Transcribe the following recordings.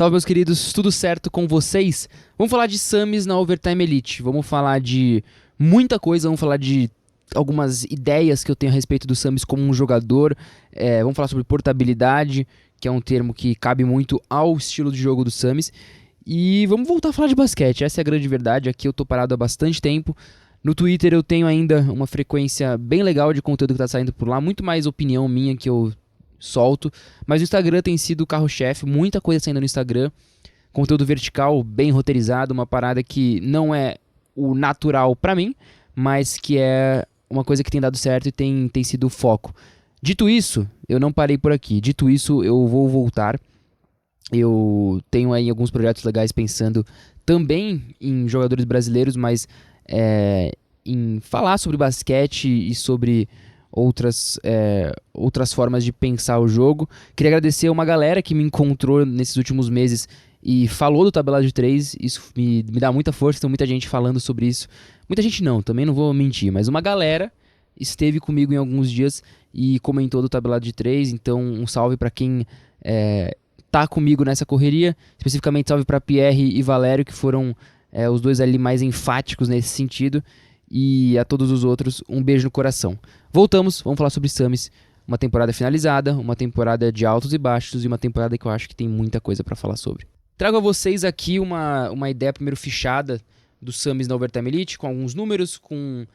Salve, meus queridos, tudo certo com vocês? Vamos falar de Summies na Overtime Elite, vamos falar de muita coisa, vamos falar de algumas ideias que eu tenho a respeito do Summies como um jogador, vamos falar sobre portabilidade, que é um termo que cabe muito ao estilo de jogo do Summies, e vamos voltar a falar de basquete, essa é a grande verdade. Aqui eu tô parado há bastante tempo. No Twitter eu tenho ainda uma frequência bem legal de conteúdo que tá saindo por lá, muito mais opinião minha que eu solto, mas o Instagram tem sido o carro-chefe, muita coisa saindo no Instagram, conteúdo vertical, bem roteirizado, uma parada que não é o natural pra mim, mas que é uma coisa que tem dado certo e tem sido o foco. Dito isso, eu não parei por aqui, dito isso, eu vou voltar. Eu tenho aí alguns projetos legais pensando também em jogadores brasileiros, mas em falar sobre basquete e sobre outras formas de pensar o jogo. Queria agradecer a uma galera que me encontrou nesses últimos meses e falou do Tabelado de 3, isso me dá muita força, tem muita gente falando sobre isso. Muita gente não, também não vou mentir, mas uma galera esteve comigo em alguns dias e comentou do Tabelado de 3, então um salve pra quem tá comigo nessa correria, especificamente salve pra Pierre e Valério, que foram os dois ali mais enfáticos nesse sentido, e a todos os outros, um beijo no coração. Voltamos, vamos falar sobre Summies, uma temporada finalizada, uma temporada de altos e baixos e uma temporada que eu acho que tem muita coisa pra falar sobre. Trago a vocês aqui uma ideia primeiro fichada do Summies na Overtime Elite, com alguns números, com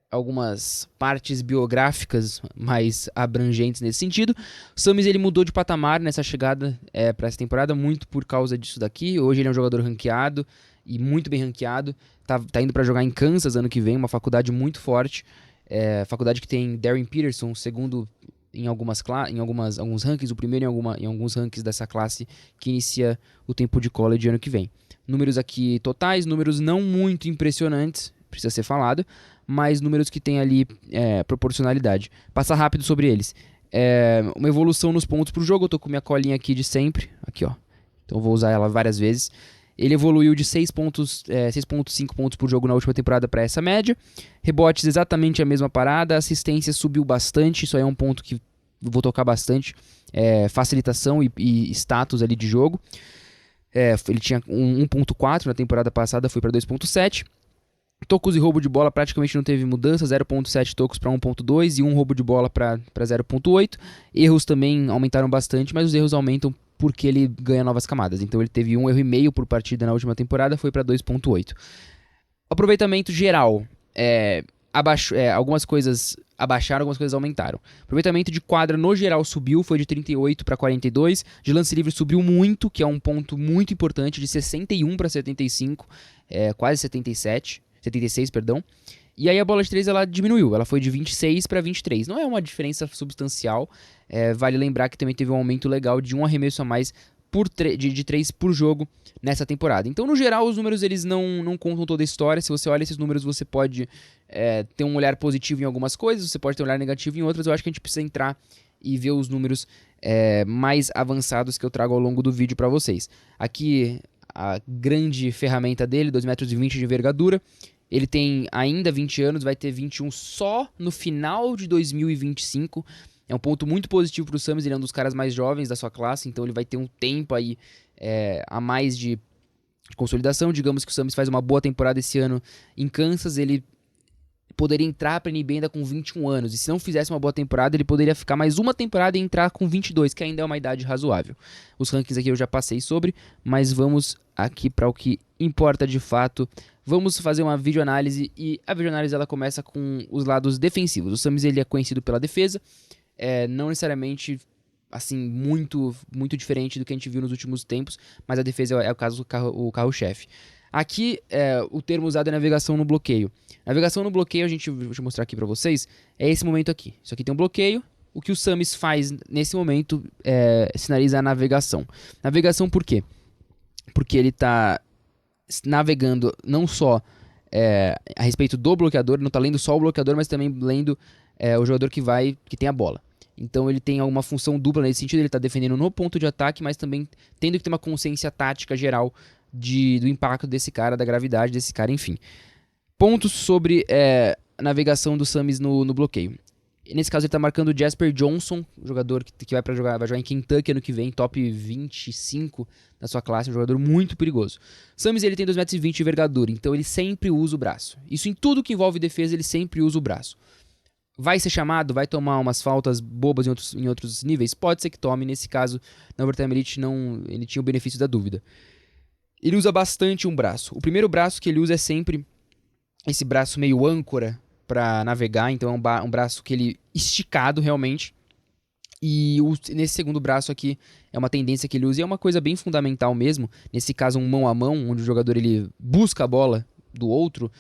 algumas partes biográficas mais abrangentes nesse sentido. O Summies ele mudou de patamar nessa chegada para essa temporada, muito por causa disso daqui. Hoje ele é um jogador ranqueado e muito bem ranqueado. Tá indo para jogar em Kansas ano que vem, uma faculdade muito forte. Faculdade que tem Darren Peterson, segundo em alguns rankings, o primeiro em alguns rankings dessa classe que inicia o tempo de college ano que vem. Números aqui totais, números não muito impressionantes, precisa ser falado, mas números que tem ali proporcionalidade. Passar rápido sobre eles. Uma evolução nos pontos pro jogo, eu tô com minha colinha aqui de sempre, aqui ó, então eu vou usar ela várias vezes. Ele evoluiu de 6.5 pontos por jogo na última temporada para essa média. Rebotes exatamente a mesma parada. Assistência subiu bastante. Isso aí é um ponto que eu vou tocar bastante. Facilitação e status ali de jogo. Ele tinha 1.4 na temporada passada, foi para 2.7. Tocos e roubo de bola praticamente não teve mudança. 0.7 tocos para 1.2 e um roubo de bola para 0.8. Erros também aumentaram bastante, mas os erros aumentam porque ele ganha novas camadas. Então ele teve 1,5 erro por partida na última temporada, foi para 2.8. Aproveitamento geral, algumas coisas abaixaram, algumas coisas aumentaram. Aproveitamento de quadra no geral subiu, foi de 38 para 42. De lance livre subiu muito, que é um ponto muito importante, de 61 para 75, quase 76, perdão. E aí a bola de 3 ela diminuiu, ela foi de 26 para 23. Não é uma diferença substancial, vale lembrar que também teve um aumento legal de um arremesso a mais de 3 por jogo nessa temporada. Então, no geral, os números eles não contam toda a história. Se você olha esses números, você pode ter um olhar positivo em algumas coisas, você pode ter um olhar negativo em outras. Eu acho que a gente precisa entrar e ver os números mais avançados que eu trago ao longo do vídeo para vocês. Aqui, a grande ferramenta dele, 2,20 metros de envergadura. Ele tem ainda 20 anos, vai ter 21 só no final de 2025. É um ponto muito positivo para o Summies, ele é um dos caras mais jovens da sua classe, então ele vai ter um tempo aí a mais de consolidação. Digamos que o Summies faz uma boa temporada esse ano em Kansas, ele poderia entrar para a NBA ainda com 21 anos. E se não fizesse uma boa temporada, ele poderia ficar mais uma temporada e entrar com 22, que ainda é uma idade razoável. Os rankings aqui eu já passei sobre, mas vamos aqui para o que importa de fato. Vamos fazer uma videoanálise e a videoanálise ela começa com os lados defensivos. O Summies ele é conhecido pela defesa, não necessariamente assim muito diferente do que a gente viu nos últimos tempos, mas a defesa é o carro-chefe. Aqui o termo usado é navegação no bloqueio. Navegação no bloqueio, deixa eu mostrar aqui pra vocês, é esse momento aqui. Isso aqui tem um bloqueio. O que o Summies faz nesse momento sinaliza a navegação. Navegação por quê? Porque ele está navegando não só a respeito do bloqueador, não está lendo só o bloqueador, mas também lendo o jogador que tem a bola. Então ele tem alguma função dupla nesse sentido, ele está defendendo no ponto de ataque, mas também tendo que ter uma consciência tática geral do impacto desse cara, da gravidade desse cara, enfim. Pontos sobre a navegação do Summies no bloqueio. Nesse caso ele tá marcando o Jasper Johnson, jogador que vai jogar em Kentucky ano que vem, top 25 da sua classe, um jogador muito perigoso. Summers ele tem 2,20 m de envergadura, então ele sempre usa o braço. Isso em tudo que envolve defesa, ele sempre usa o braço. Vai ser chamado, vai tomar umas faltas bobas em outros níveis? Pode ser que tome, nesse caso, na Overtime Elite ele tinha o benefício da dúvida. Ele usa bastante um braço. O primeiro braço que ele usa é sempre esse braço meio âncora para navegar, então é um braço que ele esticado realmente. E nesse segundo braço aqui é uma tendência que ele usa e é uma coisa bem fundamental mesmo. Nesse caso, um mão a mão, onde o jogador ele busca a bola do outro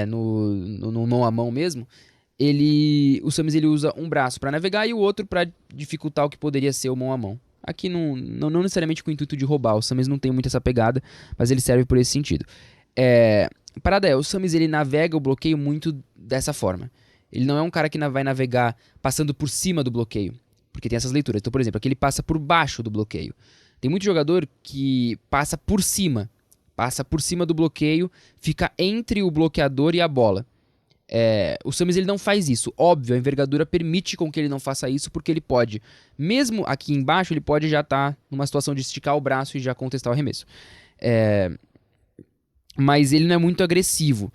no mão a mão mesmo. O Summers ele usa um braço para navegar e o outro para dificultar o que poderia ser o mão a mão. Aqui não necessariamente com o intuito de roubar, o Summers não tem muito essa pegada, mas ele serve por esse sentido. A parada o Summers ele navega o bloqueio muito dessa forma. Ele não é um cara que vai navegar passando por cima do bloqueio, porque tem essas leituras. Então, por exemplo, aqui ele passa por baixo do bloqueio. Tem muito jogador que passa por cima do bloqueio, fica entre o bloqueador e a bola. O Summers ele não faz isso. Óbvio, a envergadura permite com que ele não faça isso, porque ele pode, mesmo aqui embaixo, ele pode já estar numa situação de esticar o braço e já contestar o arremesso. Mas ele não é muito agressivo.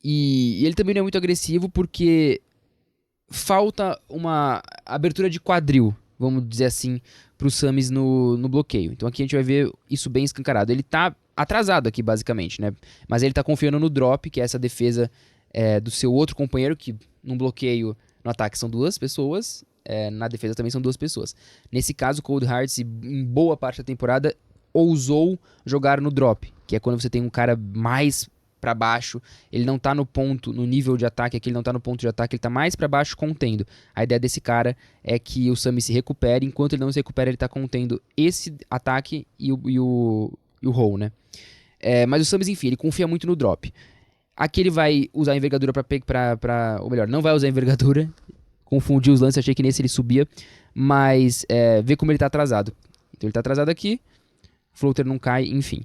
E ele também não é muito agressivo porque falta uma abertura de quadril, vamos dizer assim, para o Summers no bloqueio. Então aqui a gente vai ver isso bem escancarado. Ele tá atrasado aqui, basicamente, né? Mas ele tá confiando no drop, que é essa defesa do seu outro companheiro, que num bloqueio, no ataque são duas pessoas, na defesa também são duas pessoas. Nesse caso, o Cold Hearts, em boa parte da temporada, ousou jogar no drop, que é quando você tem um cara mais para baixo, ele não tá no nível de ataque, aqui ele não tá no ponto de ataque, ele tá mais para baixo contendo. A ideia desse cara é que o Summers se recupere, enquanto ele não se recupera, ele tá contendo esse ataque e o roll, né? Mas o Summers, enfim, ele confia muito no drop. Aqui ele vai usar a envergadura ou melhor, não vai usar a envergadura. Confundi os lances, achei que nesse ele subia. Mas vê como ele tá atrasado. Então ele tá atrasado aqui. Floater não cai, enfim.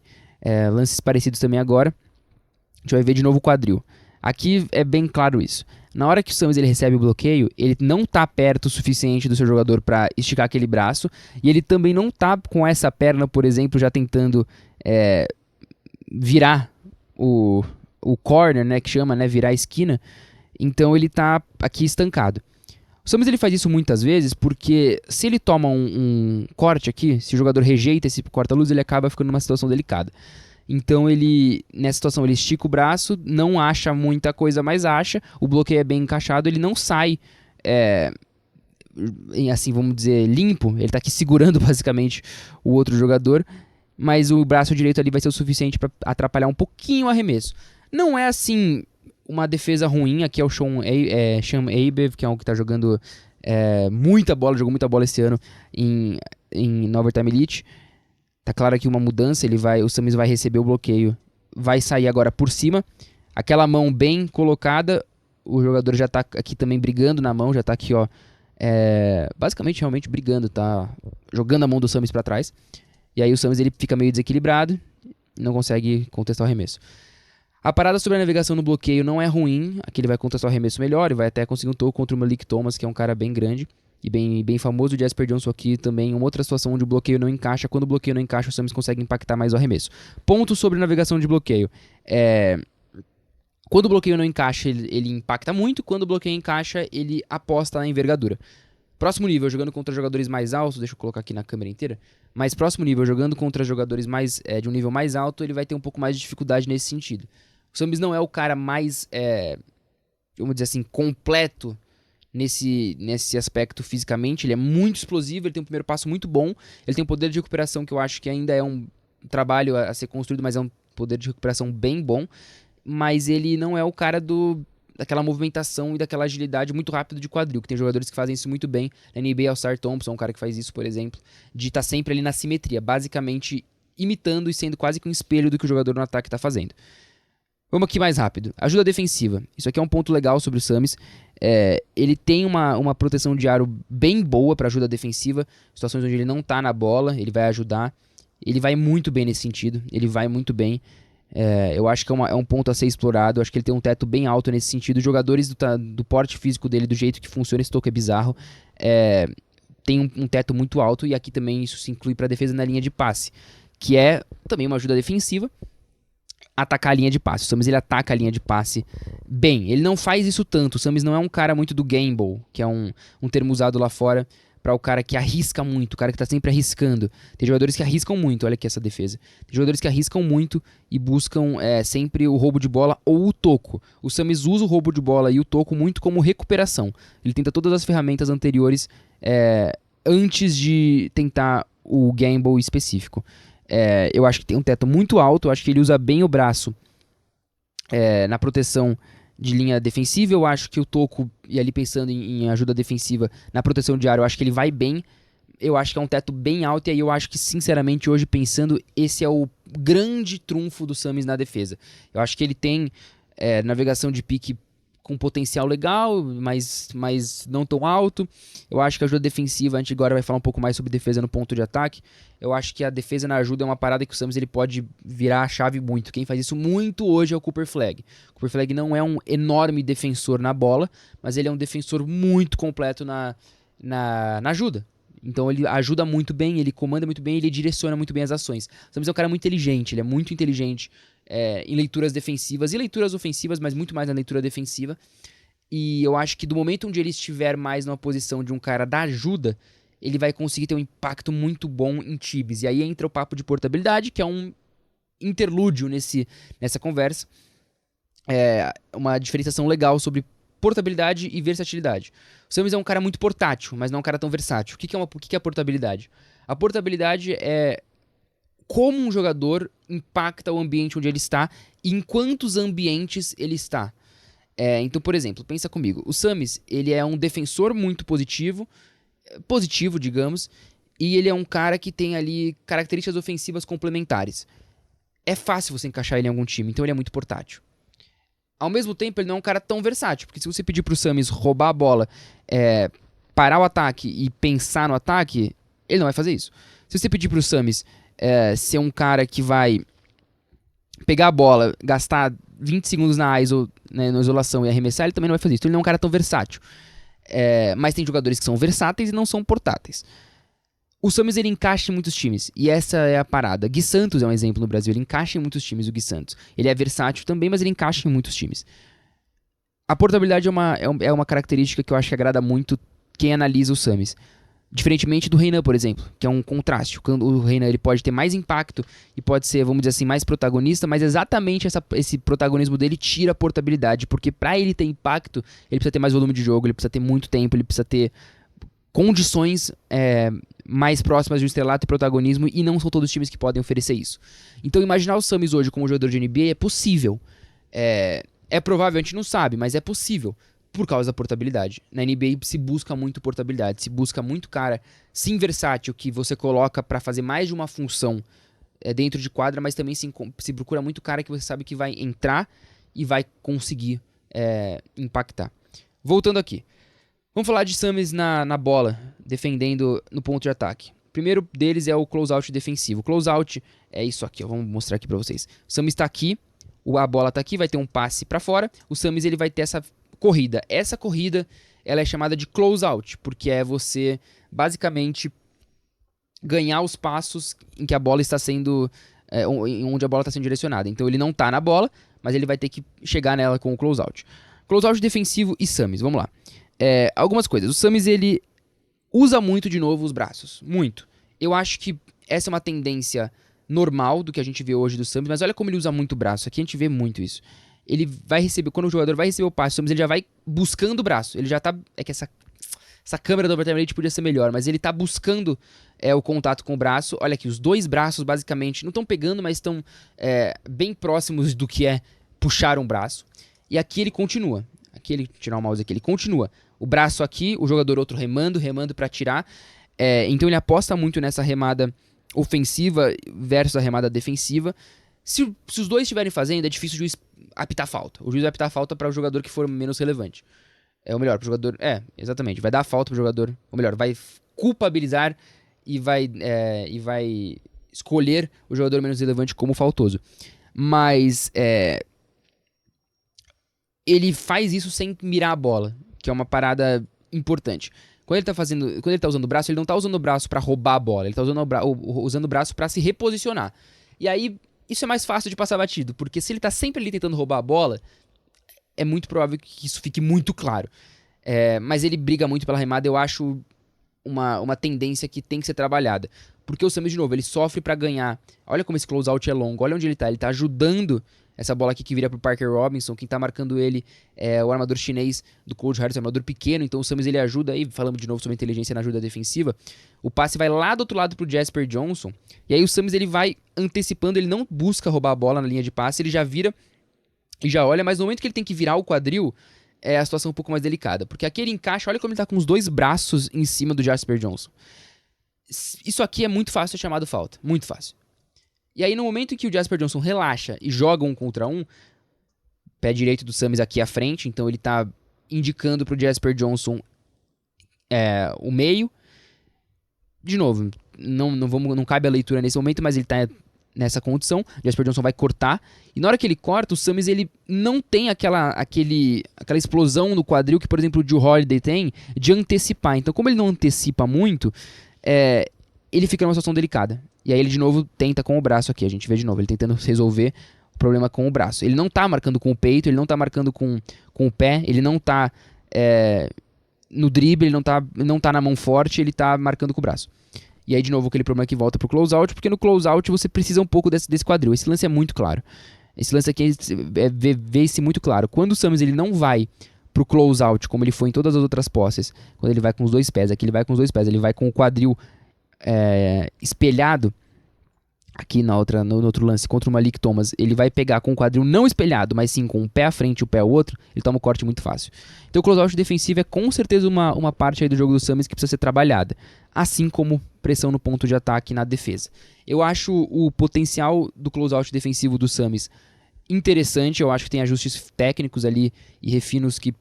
Lances parecidos também agora. A gente vai ver de novo o quadril. Aqui é bem claro isso. Na hora que o Summers ele recebe o bloqueio, ele não tá perto o suficiente do seu jogador para esticar aquele braço. E ele também não tá com essa perna, por exemplo, já tentando virar o corner, né, que chama, né, virar a esquina. Então ele tá aqui estancado. O Summers ele faz isso muitas vezes porque se ele toma um corte aqui, se o jogador rejeita esse corta-luz, ele acaba ficando numa situação delicada. Então nessa situação, ele estica o braço, não acha muita coisa, mas acha. O bloqueio é bem encaixado, ele não sai, assim, vamos dizer, limpo. Ele tá aqui segurando basicamente o outro jogador, mas o braço direito ali vai ser o suficiente para atrapalhar um pouquinho o arremesso. Não é assim uma defesa ruim. Aqui é o Sean Abev, que é um que tá jogando muita bola, jogou muita bola esse ano na Overtime Elite. Tá claro aqui uma mudança, o Summers vai receber o bloqueio, vai sair agora por cima. Aquela mão bem colocada, o jogador já tá aqui também brigando na mão, já tá aqui, ó, basicamente realmente brigando, tá jogando a mão do Summers pra trás. E aí o Summers ele fica meio desequilibrado, não consegue contestar o arremesso. A parada sobre a navegação no bloqueio não é ruim, aqui ele vai contestar o arremesso melhor e vai até conseguir um toco contra o Malik Thomas, que é um cara bem grande e bem famoso. O Jasper Johnson aqui também, uma outra situação onde o bloqueio não encaixa. Quando o bloqueio não encaixa, o Summers consegue impactar mais o arremesso. Ponto sobre navegação de bloqueio. Quando o bloqueio não encaixa, ele impacta muito. Quando o bloqueio encaixa, ele aposta na envergadura. Próximo nível, jogando contra jogadores mais altos, deixa eu colocar aqui na câmera inteira, mas próximo nível, jogando contra jogadores de um nível mais alto, ele vai ter um pouco mais de dificuldade nesse sentido. O Summers não é o cara mais, vamos dizer assim, completo nesse aspecto fisicamente. Ele é muito explosivo, ele tem um primeiro passo muito bom, ele tem um poder de recuperação que eu acho que ainda é um trabalho a ser construído, mas é um poder de recuperação bem bom, mas ele não é o cara daquela movimentação e daquela agilidade muito rápido de quadril, que tem jogadores que fazem isso muito bem. Na NBA, All-Star Thompson, um cara que faz isso, por exemplo, de estar sempre ali na simetria, basicamente imitando e sendo quase que um espelho do que o jogador no ataque está fazendo. Vamos aqui mais rápido. Ajuda defensiva. Isso aqui é um ponto legal sobre o Summers. Ele tem uma proteção de aro bem boa para ajuda defensiva. Situações onde ele não tá na bola, ele vai ajudar. Ele vai muito bem nesse sentido. Ele vai muito bem. Eu acho que é um ponto a ser explorado. Eu acho que ele tem um teto bem alto nesse sentido. Os jogadores do porte físico dele, do jeito que funciona esse toco é bizarro, tem um teto muito alto. E aqui também isso se inclui para defesa na linha de passe, que é também uma ajuda defensiva. Atacar a linha de passe. O Summers ele ataca a linha de passe bem. Ele não faz isso tanto. O Summers não é um cara muito do gamble, que é um termo usado lá fora para o cara que arrisca muito, o cara que tá sempre arriscando. Tem jogadores que arriscam muito, olha aqui essa defesa. Tem jogadores que arriscam muito e buscam sempre o roubo de bola ou o toco. O Summers usa o roubo de bola e o toco muito como recuperação. Ele tenta todas as ferramentas anteriores antes de tentar o gamble específico. Eu acho que tem um teto muito alto, eu acho que ele usa bem o braço na proteção de linha defensiva. Eu acho que o toco, e ali pensando em ajuda defensiva, na proteção de área, eu acho que ele vai bem. Eu acho que é um teto bem alto, e aí eu acho que, sinceramente, hoje pensando, esse é o grande trunfo do Summers na defesa. Eu acho que ele tem navegação de pique com potencial legal, mas não tão alto. Eu acho que a ajuda defensiva, a gente agora vai falar um pouco mais sobre defesa no ponto de ataque. Eu acho que a defesa na ajuda é uma parada que o Summers ele pode virar a chave muito. Quem faz isso muito hoje é o Cooper Flagg. O Cooper Flagg não é um enorme defensor na bola, mas ele é um defensor muito completo na ajuda. Então ele ajuda muito bem, ele comanda muito bem, ele direciona muito bem as ações. O Summers é um cara muito inteligente, ele é muito inteligente em leituras defensivas e leituras ofensivas, mas muito mais na leitura defensiva. E eu acho que do momento onde ele estiver mais numa posição de um cara da ajuda, ele vai conseguir ter um impacto muito bom em times. E aí entra o papo de portabilidade, que é um interlúdio nessa conversa. Uma diferenciação legal sobre portabilidade e versatilidade. O Summers é um cara muito portátil, mas não um cara tão versátil. O que é a portabilidade? A portabilidade é como um jogador impacta o ambiente onde ele está e em quantos ambientes ele está. Então, por exemplo, pensa comigo. O Summers, ele é um defensor muito positivo, digamos, e ele é um cara que tem ali características ofensivas complementares. É fácil você encaixar ele em algum time, então ele é muito portátil. Ao mesmo tempo, ele não é um cara tão versátil, porque se você pedir pro Summers roubar a bola, parar o ataque e pensar no ataque, ele não vai fazer isso. Se você pedir pro Summers ser um cara que vai pegar a bola, gastar 20 segundos na ISO, né, na isolação e arremessar, ele também não vai fazer isso. Então ele não é um cara tão versátil. Mas tem jogadores que são versáteis e não são portáteis. O Summers ele encaixa em muitos times, e essa é a parada. Gui Santos é um exemplo no Brasil, ele encaixa em muitos times, o Gui Santos. Ele é versátil também, mas ele encaixa em muitos times. A portabilidade é uma característica que eu acho que agrada muito quem analisa o Summers. Diferentemente do Renan, por exemplo, que é um contraste. O Renan ele pode ter mais impacto e pode ser, vamos dizer assim, mais protagonista, mas exatamente esse protagonismo dele tira a portabilidade, porque para ele ter impacto, ele precisa ter mais volume de jogo, ele precisa ter muito tempo, ele precisa ter condições mais próximas de um estrelato e protagonismo, e não são todos os times que podem oferecer isso. Então imaginar o Summers hoje como jogador de NBA é possível. É provável, a gente não sabe, mas é possível. Por causa da portabilidade. Na NBA se busca muito portabilidade, se busca muito cara sim versátil, que você coloca pra fazer mais de uma função dentro de quadra, mas também se procura muito cara que você sabe que vai entrar e vai conseguir impactar. Voltando aqui. Vamos falar de Summers na bola, defendendo no ponto de ataque. O primeiro deles é o closeout defensivo. O closeout é isso aqui, ó, vamos mostrar aqui pra vocês. O Summers tá aqui, a bola tá aqui, vai ter um passe pra fora. O Summers ele vai ter essa corrida. Essa corrida ela é chamada de closeout, porque é você basicamente ganhar os passos em que a bola está sendo onde a bola está sendo direcionada. Então ele não está na bola, mas ele vai ter que chegar nela com o closeout. Closeout defensivo e Summers, vamos lá. Algumas coisas. O Summers ele usa muito de novo os braços, muito. Eu acho que essa é uma tendência normal do que a gente vê hoje do Summers, mas olha como ele usa muito o braço. Aqui a gente vê muito isso. Ele vai receber, quando o jogador vai receber o passe, ele já vai buscando o braço. Ele já tá. É que essa câmera do Overtime Elite podia ser melhor, mas ele tá buscando o contato com o braço. Olha aqui, os dois braços basicamente não estão pegando, mas estão bem próximos do que é puxar um braço. E aqui ele continua. Aqui ele, tirar o mouse aqui, ele continua. O braço aqui, o jogador outro remando pra tirar. Então ele aposta muito nessa remada ofensiva versus a remada defensiva. Se os dois estiverem fazendo, é difícil o juiz apitar falta. O juiz vai apitar falta para o jogador que for menos relevante. Ou melhor, para o jogador... exatamente. Vai dar falta para o jogador... Ou melhor, vai culpabilizar e vai escolher o jogador menos relevante como faltoso. Mas ele faz isso sem mirar a bola, que é uma parada importante. Quando ele tá usando o braço, ele não tá usando o braço pra roubar a bola, ele tá usando o braço pra se reposicionar. E aí, isso é mais fácil de passar batido, porque se ele tá sempre ali tentando roubar a bola, é muito provável que isso fique muito claro. Mas ele briga muito pela remada, eu acho uma tendência que tem que ser trabalhada. Porque o Summers, de novo, ele sofre pra ganhar. Olha como esse closeout é longo, olha onde ele tá ajudando essa bola aqui que vira pro Parker Robinson. Quem tá marcando ele é o armador chinês do Cold Harris, um armador pequeno, então o Summers ele ajuda aí, falamos de novo sobre inteligência na ajuda defensiva. O passe vai lá do outro lado pro Jasper Johnson, e aí o Summers ele vai antecipando, ele não busca roubar a bola na linha de passe, ele já vira e já olha, mas no momento que ele tem que virar o quadril, é a situação um pouco mais delicada, porque aqui ele encaixa, olha como ele tá com os dois braços em cima do Jasper Johnson. Isso aqui é muito fácil de ser chamado falta, muito fácil. E aí no momento em que o Jasper Johnson relaxa e joga 1 contra 1, pé direito do Summers aqui à frente, então ele tá indicando pro Jasper Johnson o meio. De novo, não cabe a leitura nesse momento, mas ele tá nessa condição. O Jasper Johnson vai cortar, e na hora que ele corta, o Summers ele não tem aquela explosão no quadril que, por exemplo, o Jrue Holiday tem de antecipar. Então, como ele não antecipa muito, ele fica numa situação delicada. E aí ele de novo tenta com o braço aqui, a gente vê de novo, ele tentando resolver o problema com o braço. Ele não tá marcando com o peito, ele não tá marcando com o pé, ele não tá no drible, ele não tá na mão forte, ele tá marcando com o braço. E aí de novo aquele problema que volta pro closeout, porque no closeout você precisa um pouco desse quadril. Esse lance é muito claro. Esse lance aqui vê-se muito claro. Quando o Summers ele não vai pro closeout, como ele foi em todas as outras posses, quando ele vai com os dois pés, aqui ele vai com os dois pés, ele vai com o quadril espelhado, aqui no outro lance contra o Malik Thomas, ele vai pegar com o quadril não espelhado, mas sim com um pé à frente e o pé ao outro, ele toma um corte muito fácil. Então o closeout defensivo é com certeza uma parte aí do jogo do Summers que precisa ser trabalhada, assim como pressão no ponto de ataque na defesa. Eu acho o potencial do closeout defensivo do Summers interessante, eu acho que tem ajustes técnicos ali e refinos que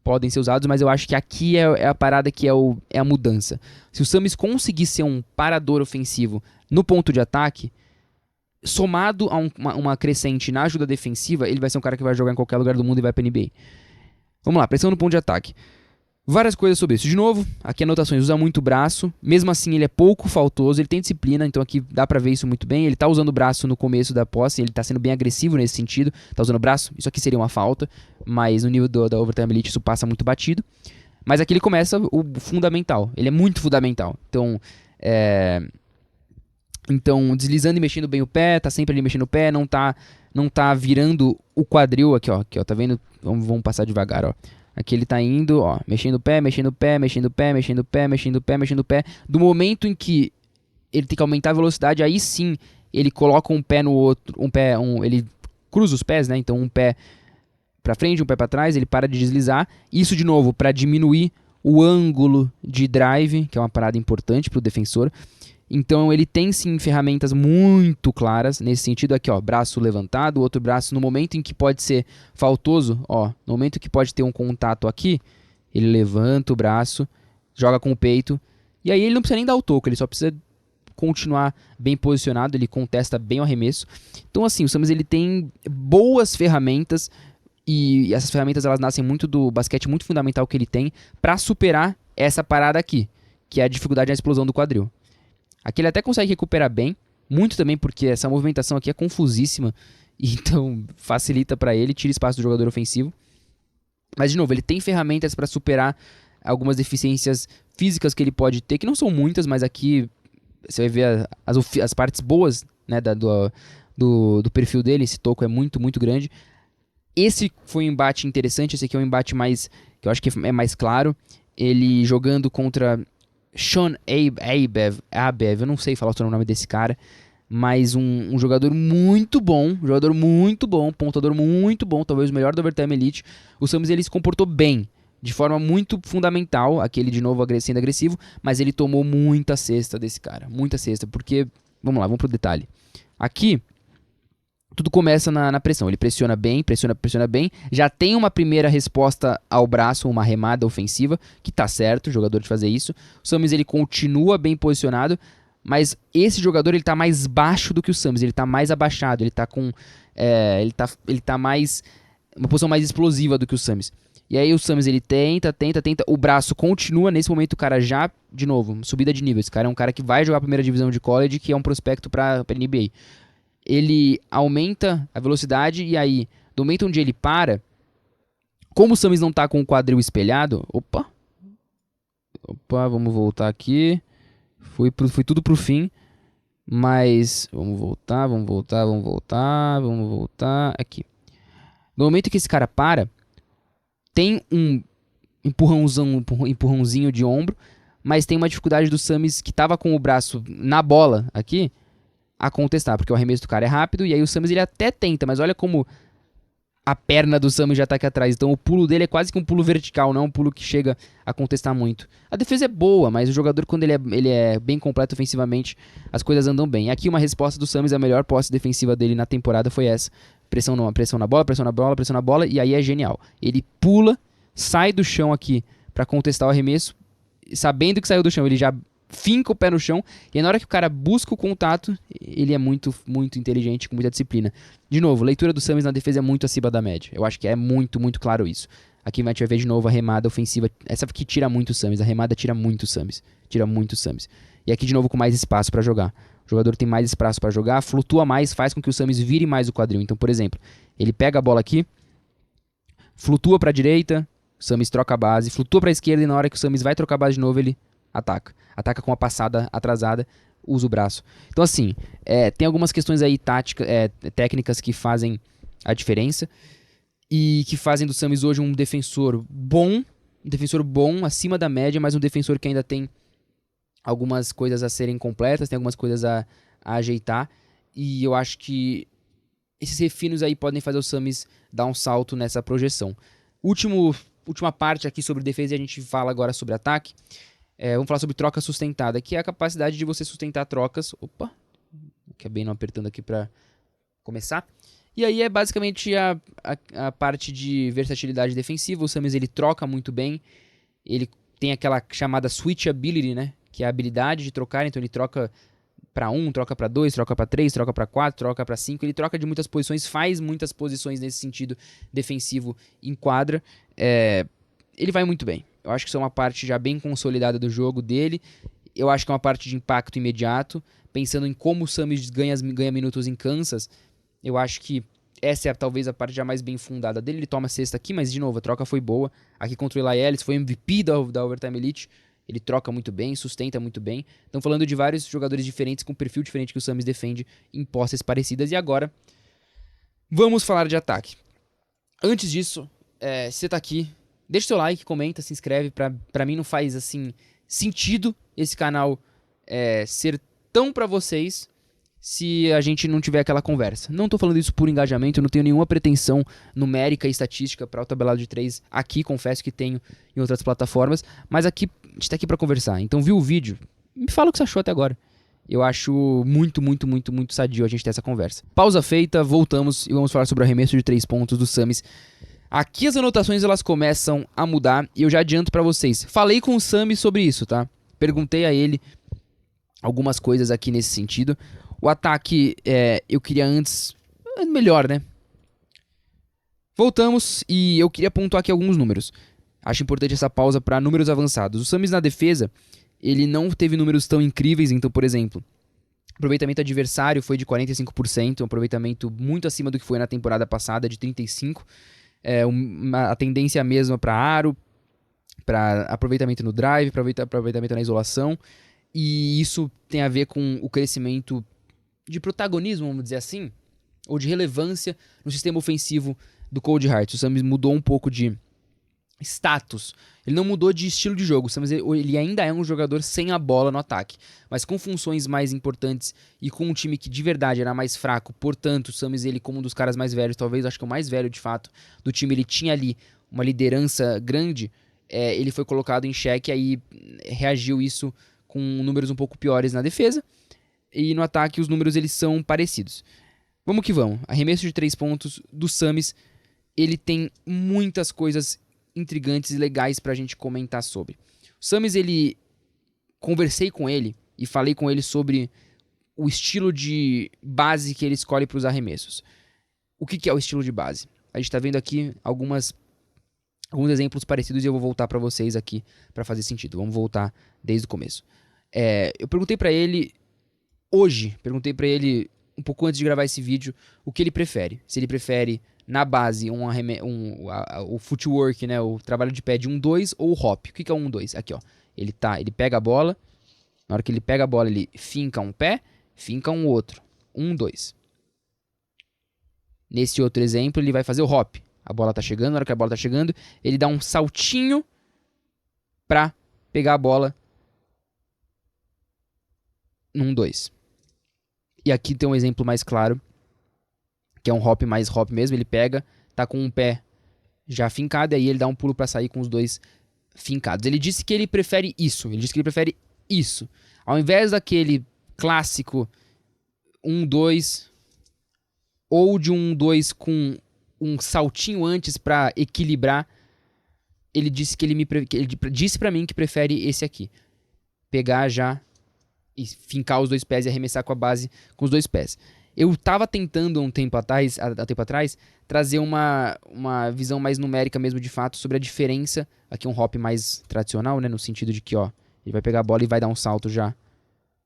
podem ser usados, mas eu acho que aqui é a parada que é a mudança. Se o Summers conseguir ser um parador ofensivo no ponto de ataque, somado a uma crescente na ajuda defensiva, ele vai ser um cara que vai jogar em qualquer lugar do mundo e vai pra NBA. Vamos lá, pressão no ponto de ataque. Várias coisas sobre isso. De novo, aqui anotações, usa muito o braço, mesmo assim ele é pouco faltoso, ele tem disciplina, então aqui dá pra ver isso muito bem. Ele tá usando o braço no começo da posse, ele tá sendo bem agressivo nesse sentido, tá usando o braço, isso aqui seria uma falta, mas no nível da Overtime Elite isso passa muito batido. Mas aqui ele começa o fundamental, ele é muito fundamental. Então, deslizando e mexendo bem o pé, tá sempre ali mexendo o pé, não tá virando o quadril aqui, ó, tá vendo? Vamos passar devagar, ó. Aqui ele tá indo, ó, mexendo o pé, mexendo o pé, mexendo o pé, mexendo o pé, mexendo o pé, mexendo o pé. Do momento em que ele tem que aumentar a velocidade, aí sim ele coloca um pé no outro, ele cruza os pés, né? Então um pé pra frente, um pé pra trás, ele para de deslizar. Isso de novo para diminuir o ângulo de drive, que é uma parada importante pro defensor. Então ele tem sim ferramentas muito claras nesse sentido aqui, ó, braço levantado, o outro braço no momento em que pode ser faltoso, ó, no momento que pode ter um contato aqui, ele levanta o braço, joga com o peito, e aí ele não precisa nem dar o toco, ele só precisa continuar bem posicionado, ele contesta bem o arremesso. Então assim, o Summers ele tem boas ferramentas e essas ferramentas elas nascem muito do basquete muito fundamental que ele tem para superar essa parada aqui, que é a dificuldade na explosão do quadril. Aqui ele até consegue recuperar bem, muito também porque essa movimentação aqui é confusíssima, então facilita para ele, tira espaço do jogador ofensivo. Mas de novo, ele tem ferramentas para superar algumas deficiências físicas que ele pode ter, que não são muitas, mas aqui você vai ver as partes boas, né, do perfil dele. Esse toco é muito, muito grande. Esse foi um embate interessante, esse aqui é um embate mais, que eu acho que é mais claro. Ele jogando contra Sean Abev, eu não sei falar o nome desse cara, mas um jogador muito bom, pontador muito bom, talvez o melhor do Overtime Elite. O Summers ele se comportou bem, de forma muito fundamental, aquele de novo sendo agressivo, mas ele tomou muita cesta desse cara, muita cesta, porque, vamos lá, vamos pro detalhe. Aqui, tudo começa na pressão, ele pressiona bem, já tem uma primeira resposta ao braço, uma remada ofensiva, que tá certo, o jogador de fazer isso. O Summers ele continua bem posicionado, Mas esse jogador, ele tá mais baixo do que o Summers, ele tá mais abaixado, ele tá com... ele tá mais... uma posição mais explosiva do que o Summers. E aí o Summers, ele tenta, o braço continua, nesse momento o cara já, de novo, subida de nível. Esse cara é um cara que vai jogar a primeira divisão de college, que é um prospecto pra NBA. Ele aumenta a velocidade e aí, do momento onde ele para, como o Summers não tá com o quadril espelhado... Opa, vamos voltar aqui. Foi tudo pro fim. Mas, vamos voltar. Aqui. No momento que esse cara para, tem um empurrãozinho de ombro, mas tem uma dificuldade do Summers que tava com o braço na bola aqui, a contestar, porque o arremesso do cara é rápido, e aí o Summers ele até tenta, mas olha como a perna do Summers já tá aqui atrás, então o pulo dele é quase que um pulo vertical, não é um pulo que chega a contestar muito. A defesa é boa, mas o jogador, quando ele é bem completo ofensivamente, as coisas andam bem. E aqui uma resposta do Summers, a melhor posse defensiva dele na temporada foi essa. Pressão na bola, e aí é genial. Ele pula, sai do chão aqui pra contestar o arremesso, sabendo que saiu do chão, ele já finca o pé no chão, e aí na hora que o cara busca o contato, ele é muito, muito inteligente, com muita disciplina. De novo, leitura do Summers na defesa é muito acima da média. Eu acho que é muito, muito claro isso. Aqui a gente vai ver de novo a remada ofensiva, essa que tira muito o Summers, a remada tira muito o Summers. E aqui de novo com mais espaço pra jogar. O jogador tem mais espaço pra jogar, flutua mais, faz com que o Summers vire mais o quadril. Então, por exemplo, ele pega a bola aqui, flutua pra direita, o Summers troca a base, flutua pra esquerda, e na hora que o Summers vai trocar a base de novo, ele ataca. Ataca com uma passada atrasada, usa o braço. Então assim, tem algumas questões aí técnicas que fazem a diferença e que fazem do Summers hoje um defensor bom, acima da média, mas um defensor que ainda tem algumas coisas a serem completas, tem algumas coisas a ajeitar, e eu acho que esses refinos aí podem fazer o Summers dar um salto nessa projeção. Última parte aqui sobre defesa, e a gente fala agora sobre ataque. Vamos falar sobre troca sustentada, que é a capacidade de você sustentar trocas. Opa, acabei não apertando aqui para começar. E aí é basicamente a parte de versatilidade defensiva. O Summers ele troca muito bem. Ele tem aquela chamada switchability, né? Que é a habilidade de trocar. Então ele troca para 1, troca para 2, troca para 3, troca para 4, troca para 5. Ele troca de muitas posições, faz muitas posições nesse sentido defensivo em quadra. Ele vai muito bem. Eu acho que isso é uma parte já bem consolidada do jogo dele. Eu acho que é uma parte de impacto imediato. Pensando em como o Summers ganha minutos em Kansas, eu acho que essa é talvez a parte já mais bem fundada dele. Ele toma a cesta aqui, mas de novo, a troca foi boa. Aqui contra o Eli Ellis, foi MVP da Overtime Elite. Ele troca muito bem, sustenta muito bem. Estamos falando de vários jogadores diferentes, com perfil diferente que o Summers defende em posses parecidas. E agora, vamos falar de ataque. Antes disso, se você tá aqui, deixa o seu like, comenta, se inscreve. Pra mim não faz assim sentido esse canal ser tão pra vocês se a gente não tiver aquela conversa. Não tô falando isso por engajamento, eu não tenho nenhuma pretensão numérica e estatística para o tabelado de 3 aqui, confesso que tenho em outras plataformas, mas aqui a gente tá aqui para conversar. Então viu o vídeo? Me fala o que você achou até agora. Eu acho muito, muito, muito, muito sadio a gente ter essa conversa. Pausa feita, voltamos e vamos falar sobre o arremesso de 3 pontos do Summers. Aqui as anotações elas começam a mudar e eu já adianto pra vocês. Falei com o Sami sobre isso, tá? Perguntei a ele algumas coisas aqui nesse sentido. O ataque, eu queria antes... melhor, né? Voltamos e eu queria pontuar aqui alguns números. Acho importante essa pausa para números avançados. O Summers na defesa, ele não teve números tão incríveis. Então, por exemplo, o aproveitamento adversário foi de 45%. Um aproveitamento muito acima do que foi na temporada passada, de 35%. A tendência é a mesma para aro, para aproveitamento no drive, aproveitamento na isolação. E isso tem a ver com o crescimento de protagonismo, vamos dizer assim, ou de relevância no sistema ofensivo do Cold Hearts. O Summers mudou um pouco de status. Ele não mudou de estilo de jogo. O Summers, ele ainda é um jogador sem a bola no ataque, mas com funções mais importantes e com um time que de verdade era mais fraco. Portanto, o Summers, ele como um dos caras mais velhos, talvez acho que o mais velho de fato do time, ele tinha ali uma liderança grande. Ele foi colocado em xeque, aí reagiu isso com números um pouco piores na defesa. E no ataque os números eles são parecidos. Vamos que vamos. Arremesso de 3 pontos do Summers, ele tem muitas coisas intrigantes e legais pra gente comentar sobre. O Summers, conversei com ele e falei com ele sobre o estilo de base que ele escolhe para os arremessos. O que é o estilo de base? A gente está vendo aqui alguns exemplos parecidos e eu vou voltar para vocês aqui para fazer sentido. Vamos voltar desde o começo. Eu perguntei para ele um pouco antes de gravar esse vídeo, o que ele prefere. Se ele prefere na base o footwork, né, o trabalho de pé de 1-2 ou o hop. O que é o 1-2? Aqui, ó. Ele pega a bola, na hora que ele pega a bola, ele finca um pé, finca um outro. 1-2. Nesse outro exemplo, ele vai fazer o hop. A bola tá chegando, na hora que a bola tá chegando, ele dá um saltinho pra pegar a bola num 2. E aqui tem um exemplo mais claro, que é um hop mais hop mesmo. Ele pega, tá com um pé já fincado, e aí ele dá um pulo pra sair com os dois fincados. Ele disse que ele prefere isso. Ao invés daquele clássico 1-2, ou de 1-2 com um saltinho antes pra equilibrar, ele disse que ele disse pra mim que prefere esse aqui. Pegar já e fincar os dois pés e arremessar com a base com os dois pés. Eu tava tentando há um tempo atrás, trazer uma visão mais numérica mesmo de fato sobre a diferença. Aqui um hop mais tradicional, né, no sentido de que, ó, ele vai pegar a bola e vai dar um salto já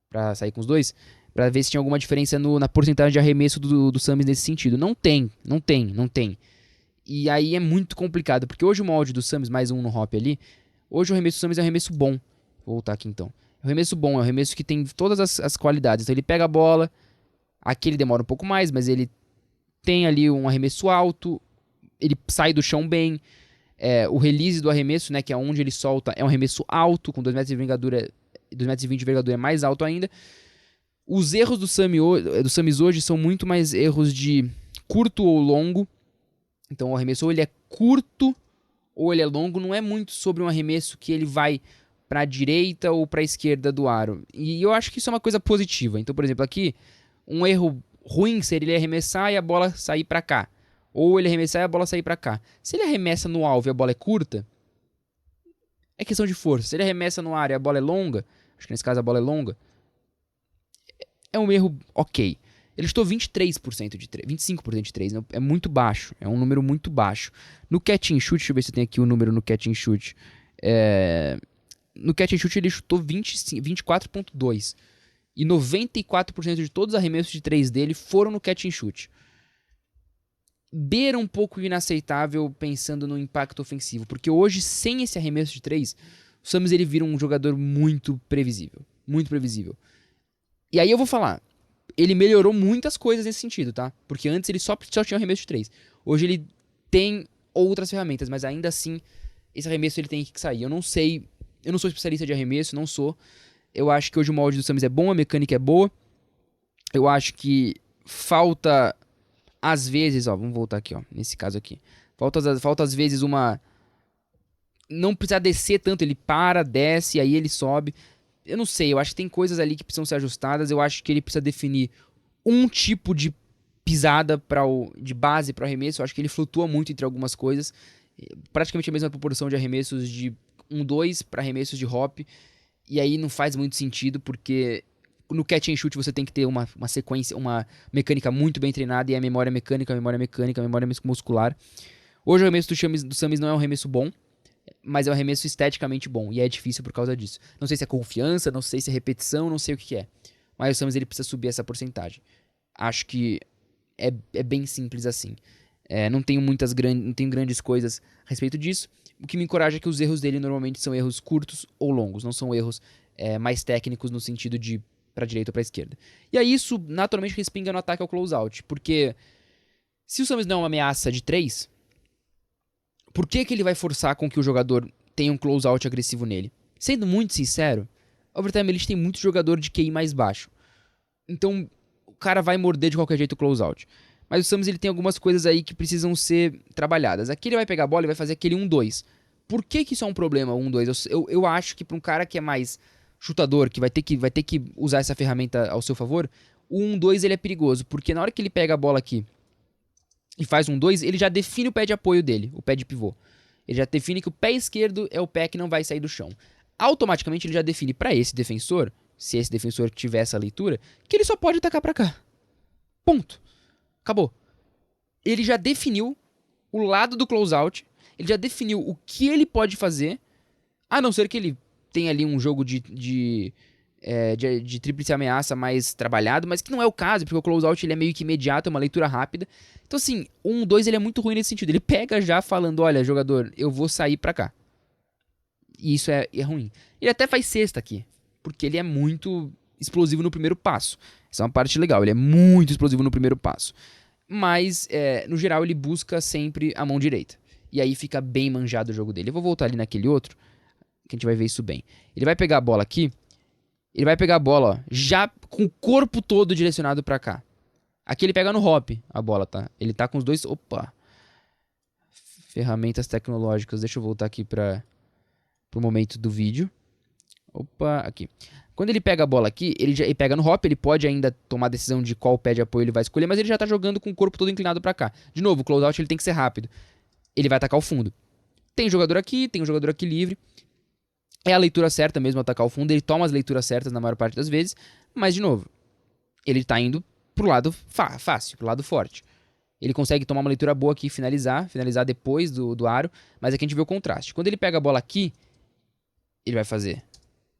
pra sair com os dois, pra ver se tinha alguma diferença na porcentagem de arremesso do Summers nesse sentido. Não tem. E aí é muito complicado, porque hoje o molde do Summers, mais um no hop ali, hoje o arremesso do Summers é um arremesso bom. Vou voltar aqui então. É um arremesso bom, é um arremesso que tem todas as qualidades. Então ele pega a bola, aqui ele demora um pouco mais, mas ele tem ali um arremesso alto, ele sai do chão bem, o release do arremesso, né, que é onde ele solta, é um arremesso alto, com 2,20 m de envergadura é mais alto ainda. Os erros do Summers hoje são muito mais erros de curto ou longo. Então o arremesso ou ele é curto ou ele é longo, não é muito sobre um arremesso que ele vai para a direita ou para a esquerda do aro. E eu acho que isso é uma coisa positiva. Então, por exemplo, aqui, um erro ruim seria ele arremessar e a bola sair para cá. Ou ele arremessar e a bola sair para cá. Se ele arremessa no alvo e a bola é curta, é questão de força. Se ele arremessa no ar e a bola é longa, acho que nesse caso a bola é longa, é um erro ok. Ele chutou 23% de 3, 25% de 3, né? É muito baixo, é um número muito baixo. No catch and shoot, deixa eu ver se eu tenho aqui o número no catch and shoot. No catch and shoot ele chutou 24.2. E 94% de todos os arremessos de 3 dele foram no catch and shoot. Beira um pouco inaceitável pensando no impacto ofensivo, porque hoje, sem esse arremesso de 3, o Summers ele vira um jogador muito previsível. Muito previsível. E aí eu vou falar, ele melhorou muitas coisas nesse sentido, tá? Porque antes ele só tinha arremesso de 3. Hoje ele tem outras ferramentas, mas ainda assim, esse arremesso ele tem que sair. Eu não sei, eu não sou especialista de arremesso, não sou. Eu acho que hoje o molde do Summers é bom, a mecânica é boa. Eu acho que falta, às vezes, ó, vamos voltar aqui, ó, nesse caso aqui. Falta às vezes uma... Não precisa descer tanto, ele para, desce, aí ele sobe. Eu não sei, eu acho que tem coisas ali que precisam ser ajustadas. Eu acho que ele precisa definir um tipo de pisada de base para o arremesso. Eu acho que ele flutua muito entre algumas coisas. Praticamente a mesma proporção de arremessos de 1-2 para arremessos de hop. E aí não faz muito sentido, porque no catch and shoot você tem que ter uma sequência, uma mecânica muito bem treinada, e a memória mecânica, a memória muscular. Hoje o arremesso do Summers não é um arremesso bom, mas é um arremesso esteticamente bom, e é difícil por causa disso. Não sei se é confiança, não sei se é repetição, não sei o que é. Mas o Summers ele precisa subir essa porcentagem. Acho que é bem simples assim. Não tenho grandes coisas a respeito disso. O que me encoraja é que os erros dele normalmente são erros curtos ou longos, não são erros mais técnicos no sentido de pra direita ou pra esquerda. E aí isso naturalmente respinga no ataque ao closeout, porque se o Summers não é uma ameaça de 3, por que ele vai forçar com que o jogador tenha um closeout agressivo nele? Sendo muito sincero, o Overtime Elite tem muito jogador de QI mais baixo. Então, o cara vai morder de qualquer jeito o closeout. Mas o Summers ele tem algumas coisas aí que precisam ser trabalhadas. Aqui ele vai pegar a bola e vai fazer aquele 1-2. Por que isso é um problema, 1-2? Eu acho que para um cara que é mais chutador, que vai ter que usar essa ferramenta ao seu favor, o 1-2 ele é perigoso. Porque na hora que ele pega a bola aqui e faz 1-2, ele já define o pé de apoio dele, o pé de pivô. Ele já define que o pé esquerdo é o pé que não vai sair do chão. Automaticamente ele já define para esse defensor, se esse defensor tiver essa leitura, que ele só pode atacar pra cá. Ponto. Acabou. Ele já definiu o lado do closeout, ele já definiu o que ele pode fazer, a não ser que ele tenha ali um jogo de tríplice ameaça mais trabalhado, mas que não é o caso, porque o closeout ele é meio que imediato, é uma leitura rápida. Então assim, o 1-2 ele é muito ruim nesse sentido. Ele pega já falando, olha, jogador, eu vou sair pra cá. E isso é ruim. Ele até faz cesta aqui, porque ele é muito explosivo no primeiro passo. Essa é uma parte legal, ele é muito explosivo no primeiro passo. Mas, no geral, ele busca sempre a mão direita. E aí fica bem manjado o jogo dele. Eu vou voltar ali naquele outro, que a gente vai ver isso bem. Ele vai pegar a bola aqui. Ele vai pegar a bola, ó, já com o corpo todo direcionado pra cá. Aqui ele pega no hop a bola, tá? Ele tá com os dois... Opa! Ferramentas tecnológicas. Deixa eu voltar aqui pro momento do vídeo. Opa, aqui. Quando ele pega a bola aqui, ele pega no hop, ele pode ainda tomar a decisão de qual pé de apoio ele vai escolher, mas ele já tá jogando com o corpo todo inclinado pra cá. De novo, o closeout ele tem que ser rápido. Ele vai atacar o fundo. Tem jogador aqui livre. É a leitura certa mesmo atacar o fundo, ele toma as leituras certas na maior parte das vezes, mas de novo, ele tá indo pro lado fácil, pro lado forte. Ele consegue tomar uma leitura boa aqui e finalizar depois do aro, mas aqui a gente vê o contraste. Quando ele pega a bola aqui, ele vai fazer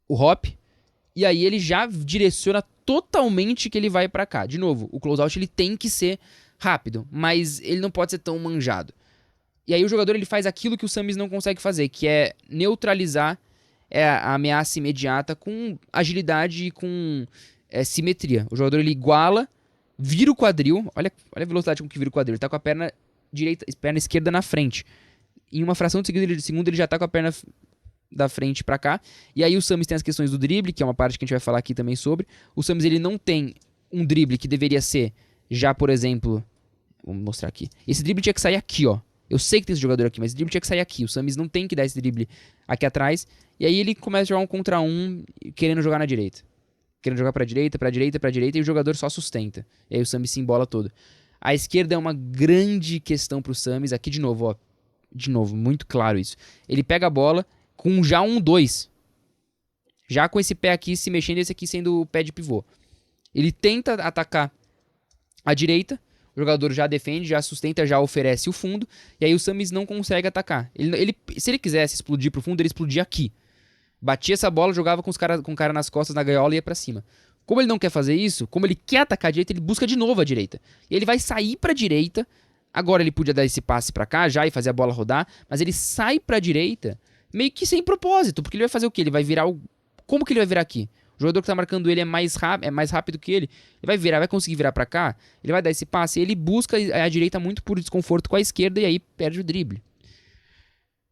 o hop, e aí ele já direciona totalmente que ele vai pra cá. De novo, o closeout ele tem que ser rápido, mas ele não pode ser tão manjado. E aí o jogador ele faz aquilo que o Samis não consegue fazer, que é neutralizar a ameaça imediata com agilidade e com simetria. O jogador ele iguala, vira o quadril, olha a velocidade com que vira o quadril, ele tá com a perna esquerda na frente. Em uma fração de segundo ele já tá com a perna da frente pra cá. E aí o Samis tem as questões do drible, que é uma parte que a gente vai falar aqui também sobre. O Samis ele não tem um drible que deveria ser já, por exemplo, vamos mostrar aqui. Esse drible tinha que sair aqui, ó. Eu sei que tem esse jogador aqui, mas esse drible tinha que sair aqui. O Samis não tem que dar esse drible aqui atrás. E aí ele começa a jogar um contra um, querendo jogar na direita. Querendo jogar pra direita, e o jogador só sustenta. E aí o Samis se embola todo. A esquerda é uma grande questão pro Samis. Aqui de novo, ó. De novo, muito claro isso. Ele pega a bola com já 1-2. Já com esse pé aqui se mexendo, esse aqui sendo o pé de pivô. Ele tenta atacar a direita. O jogador já defende, já sustenta, já oferece o fundo. E aí o Samis não consegue atacar. Se ele quisesse explodir pro fundo, ele explodia aqui. Batia essa bola, jogava com o cara nas costas na gaiola e ia pra cima. Como ele não quer fazer isso, como ele quer atacar a direita, ele busca de novo a direita. E ele vai sair pra direita. Agora ele podia dar esse passe pra cá já e fazer a bola rodar. Mas ele sai pra direita meio que sem propósito. Porque ele vai fazer o quê? Ele vai virar o... Como que ele vai virar aqui? O jogador que tá marcando ele é mais rápido que ele. Ele vai conseguir virar pra cá. Ele vai dar esse passe. Ele busca a direita muito por desconforto com a esquerda e aí perde o drible.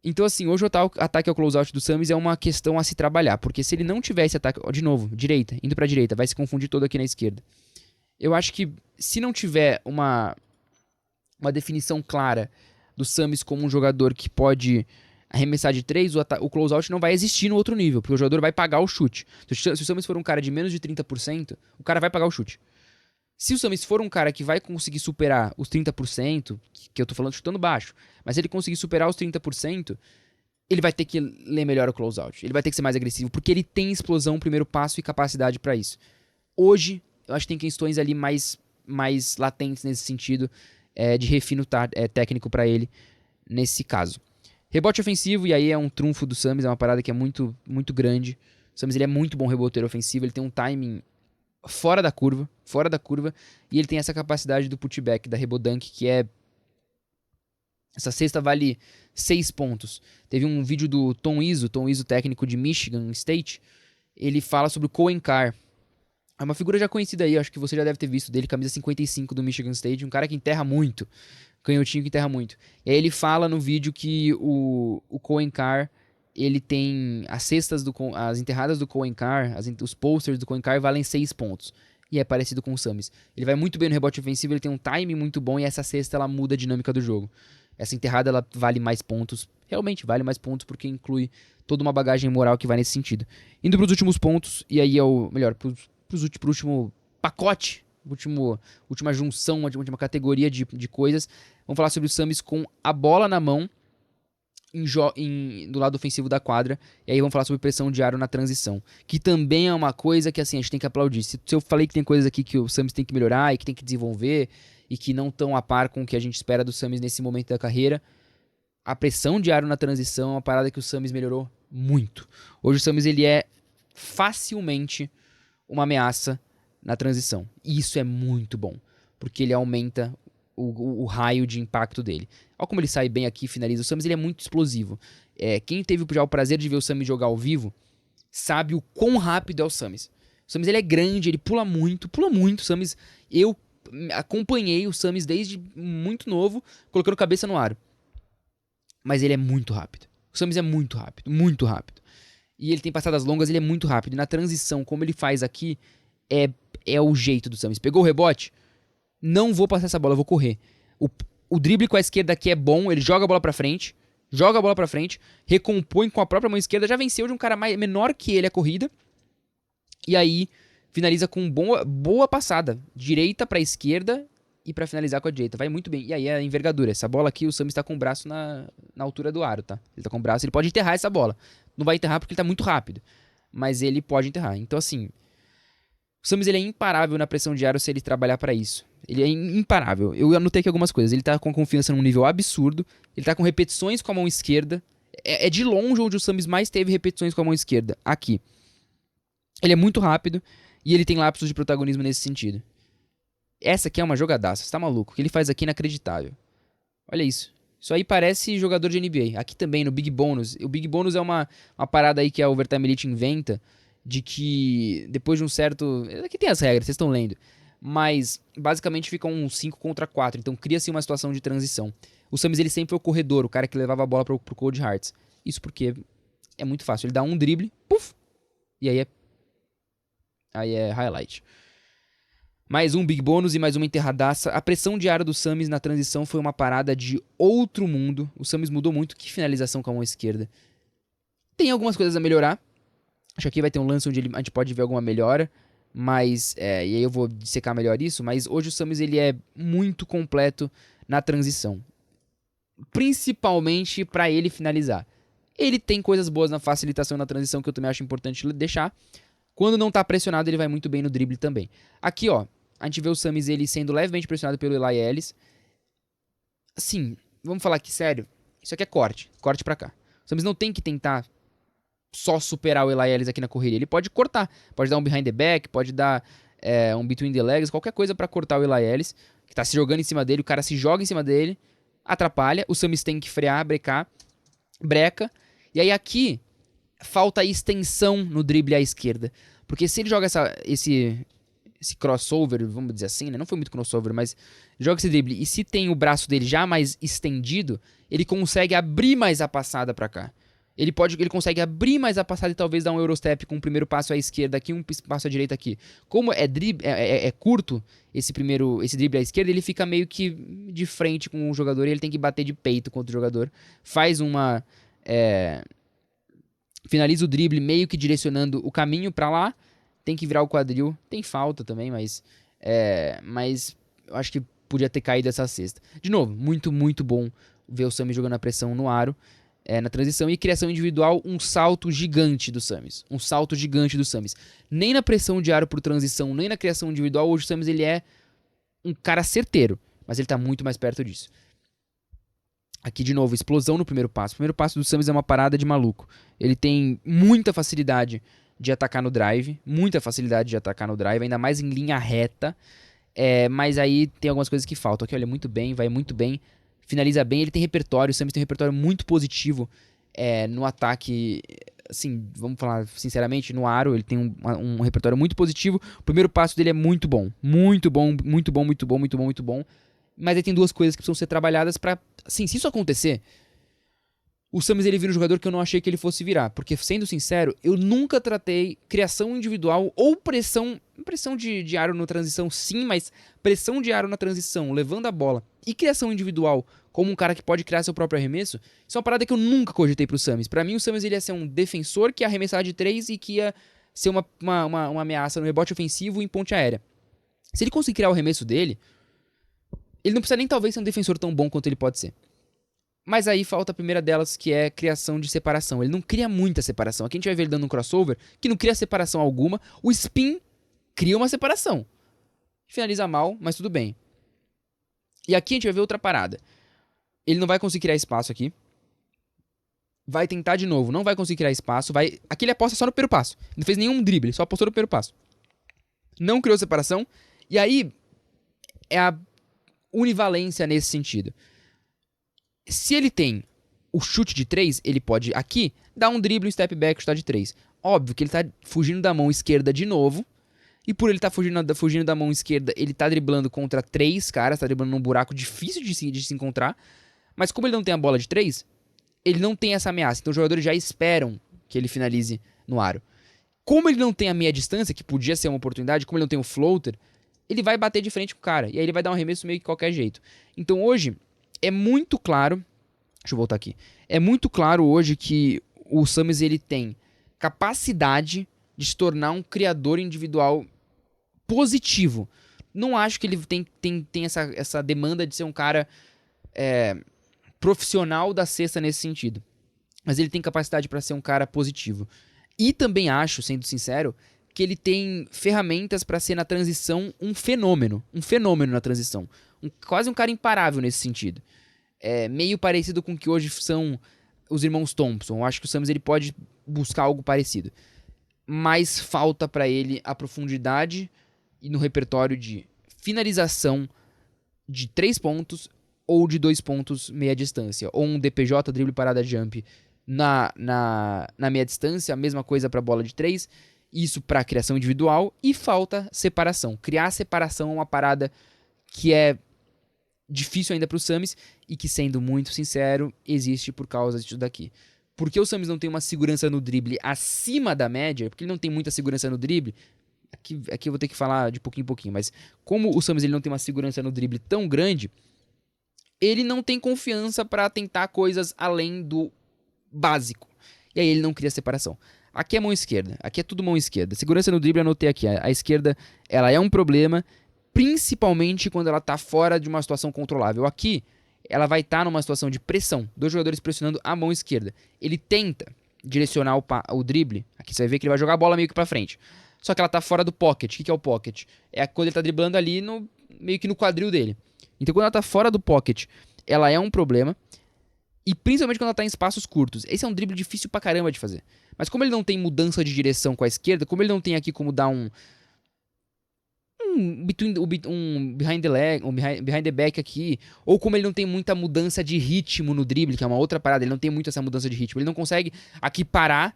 Então assim, hoje o ataque ao closeout do Samis é uma questão a se trabalhar. Porque se ele não tiver esse ataque... De novo, direita, indo pra direita. Vai se confundir todo aqui na esquerda. Eu acho que se não tiver uma definição clara do Samis como um jogador que pode... arremessar de 3, o closeout não vai existir no outro nível, porque o jogador vai pagar o chute. Se o Samis for um cara de menos de 30%, o cara vai pagar o chute. Se o Samis for um cara que vai conseguir superar os 30%, que eu tô falando chutando baixo, mas se ele conseguir superar os 30%, ele vai ter que ler melhor o closeout. Ele vai ter que ser mais agressivo, porque ele tem explosão, primeiro passo e capacidade pra isso. Hoje, eu acho que tem questões ali mais latentes nesse sentido, de refino técnico pra ele, nesse caso. Rebote ofensivo, e aí é um trunfo do Samis, é uma parada que é muito, muito grande. O Samis ele é muito bom reboteiro ofensivo, ele tem um timing fora da curva, e ele tem essa capacidade do putback, da rebodunk, que é... Essa cesta vale 6 pontos. Teve um vídeo do Tom Izzo, técnico de Michigan State, ele fala sobre o Coen Carr. É uma figura já conhecida aí, acho que você já deve ter visto dele, camisa 55 do Michigan State, um cara que enterra muito. Canhotinho que enterra muito. E aí ele fala no vídeo que o Coen Carr, ele tem as enterradas do Coen Carr, os posters do Coen Carr valem 6 pontos. E é parecido com o Samis. Ele vai muito bem no rebote ofensivo, ele tem um time muito bom e essa cesta ela muda a dinâmica do jogo. Essa enterrada ela vale mais pontos, realmente vale mais pontos porque inclui toda uma bagagem moral que vai nesse sentido. Indo para os últimos pontos, e aí é o melhor, pro último pacote, última junção, última categoria de coisas. Vamos falar sobre o Samis com a bola na mão do lado ofensivo da quadra. E aí vamos falar sobre pressão de aro na transição, que também é uma coisa que assim, a gente tem que aplaudir. Se eu falei que tem coisas aqui que o Summers tem que melhorar e que tem que desenvolver e que não estão a par com o que a gente espera do Summers nesse momento da carreira, a pressão de aro na transição é uma parada que o Summers melhorou muito. Hoje o Summers ele é facilmente uma ameaça na transição. E isso é muito bom, porque ele aumenta o raio de impacto dele. Olha como ele sai bem aqui e finaliza. O Summers ele é muito explosivo. Quem teve já o prazer de ver o Summers jogar ao vivo, sabe o quão rápido é o Summers. O Summers ele é grande, ele pula muito. O Summers, eu acompanhei o Summers desde muito novo, colocando cabeça no aro. Mas ele é muito rápido. O Summers é muito rápido, muito rápido. E ele tem passadas longas, ele é muito rápido. E na transição, como ele faz aqui, é o jeito do Summers. Pegou o rebote? Não vou passar essa bola, eu vou correr. O drible com a esquerda aqui é bom, ele joga a bola pra frente, recompõe com a própria mão esquerda, já venceu de um cara menor que ele a corrida. E aí, finaliza com boa passada. Direita pra esquerda e pra finalizar com a direita. Vai muito bem. E aí a envergadura. Essa bola aqui, o Summers tá com o braço na altura do aro, tá? Ele tá com o braço, ele pode enterrar essa bola. Não vai enterrar porque ele tá muito rápido. Mas ele pode enterrar. Então assim, o Summers ele é imparável na pressão de aro se ele trabalhar pra isso. Ele é imparável. Eu anotei aqui algumas coisas. Ele tá com confiança num nível absurdo. Ele tá com repetições com a mão esquerda. É de longe onde o Summers mais teve repetições com a mão esquerda. Aqui. Ele é muito rápido e ele tem lapsos de protagonismo nesse sentido. Essa aqui é uma jogadaça. Você tá maluco? O que ele faz aqui é inacreditável. Olha isso. Isso aí parece jogador de NBA. Aqui também, no Big Bonus. O Big Bonus é uma parada aí que a Overtime Elite inventa, de que depois de um certo... Aqui tem as regras, vocês estão lendo. Mas, basicamente, fica um 5 contra 4. Então, cria-se uma situação de transição. O Summers, ele sempre foi o corredor, o cara que levava a bola pro Cold Hearts. Isso porque é muito fácil. Ele dá um drible, puf, e aí é highlight. Mais um Big Bonus e mais uma enterradaça. A pressão de aro do Summers na transição foi uma parada de outro mundo. O Summers mudou muito. Que finalização com a mão esquerda. Tem algumas coisas a melhorar. Acho que aqui vai ter um lance onde a gente pode ver alguma melhora. Mas, e aí eu vou dissecar melhor isso. Mas hoje o Summers ele é muito completo na transição. Principalmente para ele finalizar. Ele tem coisas boas na facilitação e na transição que eu também acho importante deixar. Quando não tá pressionado, ele vai muito bem no drible também. Aqui, ó, a gente vê o Summers ele sendo levemente pressionado pelo Eli Ellis. Assim, vamos falar aqui sério. Isso aqui é corte pra cá. O Summers não tem que tentar só superar o Eli Ellis aqui na correria. Ele pode cortar, pode dar um behind the back, pode dar um between the legs, qualquer coisa pra cortar o Eli Ellis, que tá se jogando em cima dele, o cara se joga em cima dele, atrapalha, o Summers tem que frear, breca, e aí aqui falta extensão no drible à esquerda, porque se ele joga esse crossover, vamos dizer assim, né? Não foi muito crossover, mas joga esse drible, e se tem o braço dele já mais estendido, ele consegue abrir mais a passada pra cá. Ele consegue abrir mais a passada e talvez dar um Eurostep com o primeiro passo à esquerda aqui, um passo à direita aqui. Como é curto esse drible à esquerda, ele fica meio que de frente com o jogador e ele tem que bater de peito contra o jogador. Finaliza o drible meio que direcionando o caminho pra lá, tem que virar o quadril. Tem falta também, mas eu acho que podia ter caído essa cesta. De novo, muito, muito bom ver o Summers jogando a pressão no aro. Na transição e criação individual, um salto gigante do Summers. Nem na pressão de aro por transição, nem na criação individual, hoje o Summers ele é um cara certeiro, mas ele tá muito mais perto disso. Aqui de novo, explosão no primeiro passo. O primeiro passo do Summers é uma parada de maluco. Ele tem muita facilidade de atacar no drive, ainda mais em linha reta, mas aí tem algumas coisas que faltam. Aqui olha muito bem, vai muito bem, finaliza bem, ele tem repertório, o Summers tem um repertório muito positivo no ataque, assim, vamos falar sinceramente, no aro, ele tem um repertório muito positivo. O primeiro passo dele é muito bom, mas aí tem duas coisas que precisam ser trabalhadas pra, assim, se isso acontecer, o Summers ele vira um jogador que eu não achei que ele fosse virar, porque sendo sincero, eu nunca tratei criação individual ou pressão de aro na transição sim, mas pressão de aro na transição, levando a bola, e criação individual como um cara que pode criar seu próprio arremesso. Isso é uma parada que eu nunca cogitei pro Summers. Pra mim o Summers ele ia ser um defensor que ia arremessar de 3 e que ia ser uma ameaça no rebote ofensivo em ponte aérea. Se ele conseguir criar o arremesso dele, ele não precisa nem talvez ser um defensor tão bom quanto ele pode ser. Mas aí falta a primeira delas, que é criação de separação. Ele não cria muita separação. Aqui a gente vai ver ele dando um crossover, que não cria separação alguma. O spin cria uma separação. Finaliza mal, mas tudo bem. E aqui a gente vai ver outra parada. Ele não vai conseguir criar espaço aqui. Vai tentar de novo, não vai conseguir criar espaço. Aqui ele aposta só no primeiro passo. Não fez nenhum drible, só apostou no primeiro passo. Não criou separação. E aí é a univalência nesse sentido. Se ele tem o chute de 3, ele pode aqui dar um drible, um step back, chutar de 3. Óbvio que ele tá fugindo da mão esquerda de novo. E por ele estar fugindo da mão esquerda, ele tá driblando contra 3 caras, tá driblando num buraco difícil de se encontrar. Mas como ele não tem a bola de 3, ele não tem essa ameaça. Então os jogadores já esperam que ele finalize no aro. Como ele não tem a meia distância, que podia ser uma oportunidade, como ele não tem o floater, ele vai bater de frente com o cara. E aí ele vai dar um arremesso meio que de qualquer jeito. Então hoje é muito claro. Deixa eu voltar aqui. É muito claro hoje que o Summers ele tem capacidade de se tornar um criador individual positivo. Não acho que ele tem essa demanda de ser um cara profissional da cesta nesse sentido. Mas ele tem capacidade para ser um cara positivo. E também acho, sendo sincero, que ele tem ferramentas para ser na transição um fenômeno. Um fenômeno na transição. Quase um cara imparável nesse sentido. Meio parecido com o que hoje são os irmãos Thompson. Eu acho que o Summers ele pode buscar algo parecido. Mas falta para ele a profundidade e no repertório de finalização de 3 pontos ou de 2 pontos meia distância. Ou um DPJ, drible parada jump na meia distância. A mesma coisa para bola de 3. Isso para criação individual. E falta separação. Criar separação é uma parada que é difícil ainda para o Summers e que, sendo muito sincero, existe por causa disso daqui. Porque o Summers não tem uma segurança no drible acima da média, porque ele não tem muita segurança no drible, aqui eu vou ter que falar de pouquinho em pouquinho, mas como o Summers ele não tem uma segurança no drible tão grande, ele não tem confiança para tentar coisas além do básico. E aí ele não cria separação. Aqui é mão esquerda, aqui é tudo mão esquerda. Segurança no drible eu anotei aqui, a esquerda ela é um problema, principalmente quando ela está fora de uma situação controlável. Aqui, ela vai estar numa situação de pressão. 2 jogadores pressionando a mão esquerda. Ele tenta direcionar o drible. Aqui você vai ver que ele vai jogar a bola meio que pra frente. Só que ela tá fora do pocket. O que é o pocket? É quando ele tá driblando ali meio que no quadril dele. Então quando ela tá fora do pocket, ela é um problema. E principalmente quando ela tá em espaços curtos. Esse é um drible difícil pra caramba de fazer. Mas como ele não tem mudança de direção com a esquerda, como ele não tem aqui como dar um behind the leg, behind the back aqui, ou como ele não tem muita mudança de ritmo no drible, que é uma outra parada, ele não tem muito essa mudança de ritmo, ele não consegue aqui parar,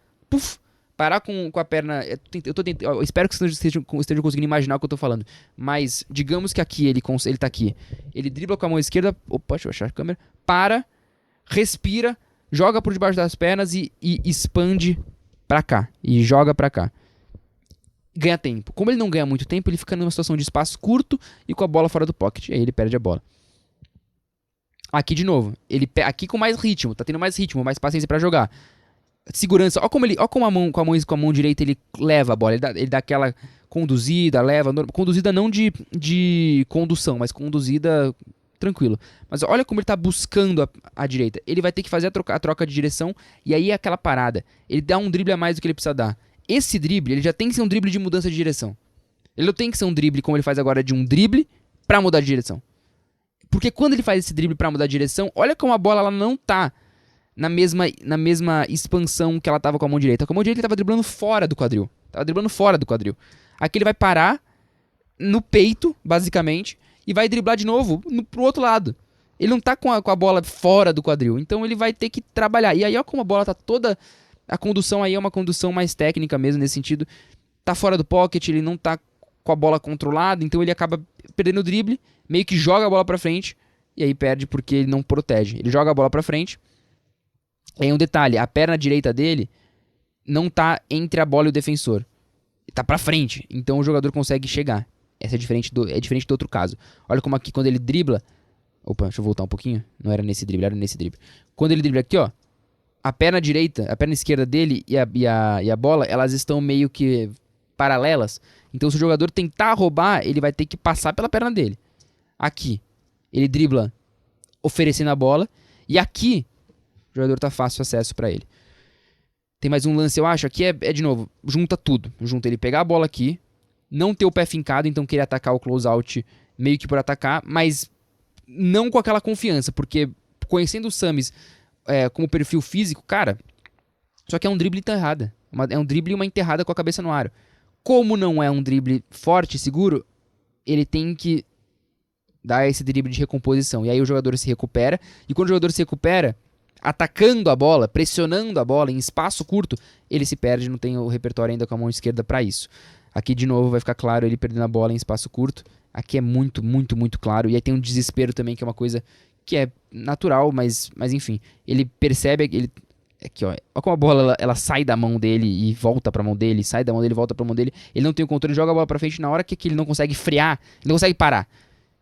parar com a perna, eu espero que vocês estejam conseguindo imaginar o que eu tô falando, mas digamos que aqui ele tá aqui, ele dribla com a mão esquerda, opa, deixa eu achar a câmera, para, respira, joga por debaixo das pernas e expande pra cá, e joga pra cá. Ganha tempo. Como ele não ganha muito tempo, ele fica numa situação de espaço curto e com a bola fora do pocket. E aí ele perde a bola. Aqui de novo. Aqui com mais ritmo. Tá tendo mais ritmo, mais paciência pra jogar. Segurança. Ó como com a mão direita ele leva a bola. Ele dá aquela conduzida, leva. Conduzida não de condução, mas conduzida tranquilo. Mas olha como ele tá buscando a direita. Ele vai ter que fazer a troca de direção. E aí é aquela parada. Ele dá um drible a mais do que ele precisa dar. Esse drible, ele já tem que ser um drible de mudança de direção. Ele não tem que ser um drible como ele faz agora, de um drible pra mudar de direção. Porque quando ele faz esse drible pra mudar de direção, olha como a bola ela não tá na mesma expansão que ela tava com a mão direita. Com a mão direita ele tava driblando fora do quadril. Aqui ele vai parar no peito, basicamente, e vai driblar de novo pro outro lado. Ele não tá com a bola fora do quadril. Então ele vai ter que trabalhar. E aí olha como a bola tá toda... A condução aí é uma condução mais técnica mesmo, nesse sentido. Tá fora do pocket, ele não tá com a bola controlada, então ele acaba perdendo o drible, meio que joga a bola pra frente, e aí perde porque ele não protege. Ele joga a bola pra frente, e aí um detalhe, a perna direita dele não tá entre a bola e o defensor. Tá pra frente, então o jogador consegue chegar. Essa é diferente do outro caso. Olha como aqui, quando ele dribla... Opa, deixa eu voltar um pouquinho. Não era nesse drible, era nesse drible. Quando ele dribla aqui, ó, a perna esquerda dele e a bola, elas estão meio que paralelas. Então, se o jogador tentar roubar, ele vai ter que passar pela perna dele. Aqui, ele dribla oferecendo a bola. E aqui, o jogador tá fácil acesso pra ele. Tem mais um lance, eu acho, aqui é de novo, junta tudo. Junta ele pegar a bola aqui, não ter o pé fincado, então querer atacar o close-out meio que por atacar, mas não com aquela confiança, porque conhecendo o Summers como perfil físico, cara, só que é um drible enterrada. É um drible e uma enterrada com a cabeça no aro. Como não é um drible forte e seguro, ele tem que dar esse drible de recomposição. E aí o jogador se recupera, e quando o jogador se recupera, atacando a bola, pressionando a bola em espaço curto, ele se perde, não tem o repertório ainda com a mão esquerda para isso. Aqui de novo vai ficar claro ele perdendo a bola em espaço curto. Aqui é muito, muito, muito claro. E aí tem um desespero também, que é uma coisa que é natural, mas enfim. Ele percebe, aqui, ó como a bola ela sai da mão dele e volta pra mão dele, sai da mão dele e volta pra mão dele. Ele não tem o controle, joga a bola pra frente na hora que ele não consegue frear, ele não consegue parar.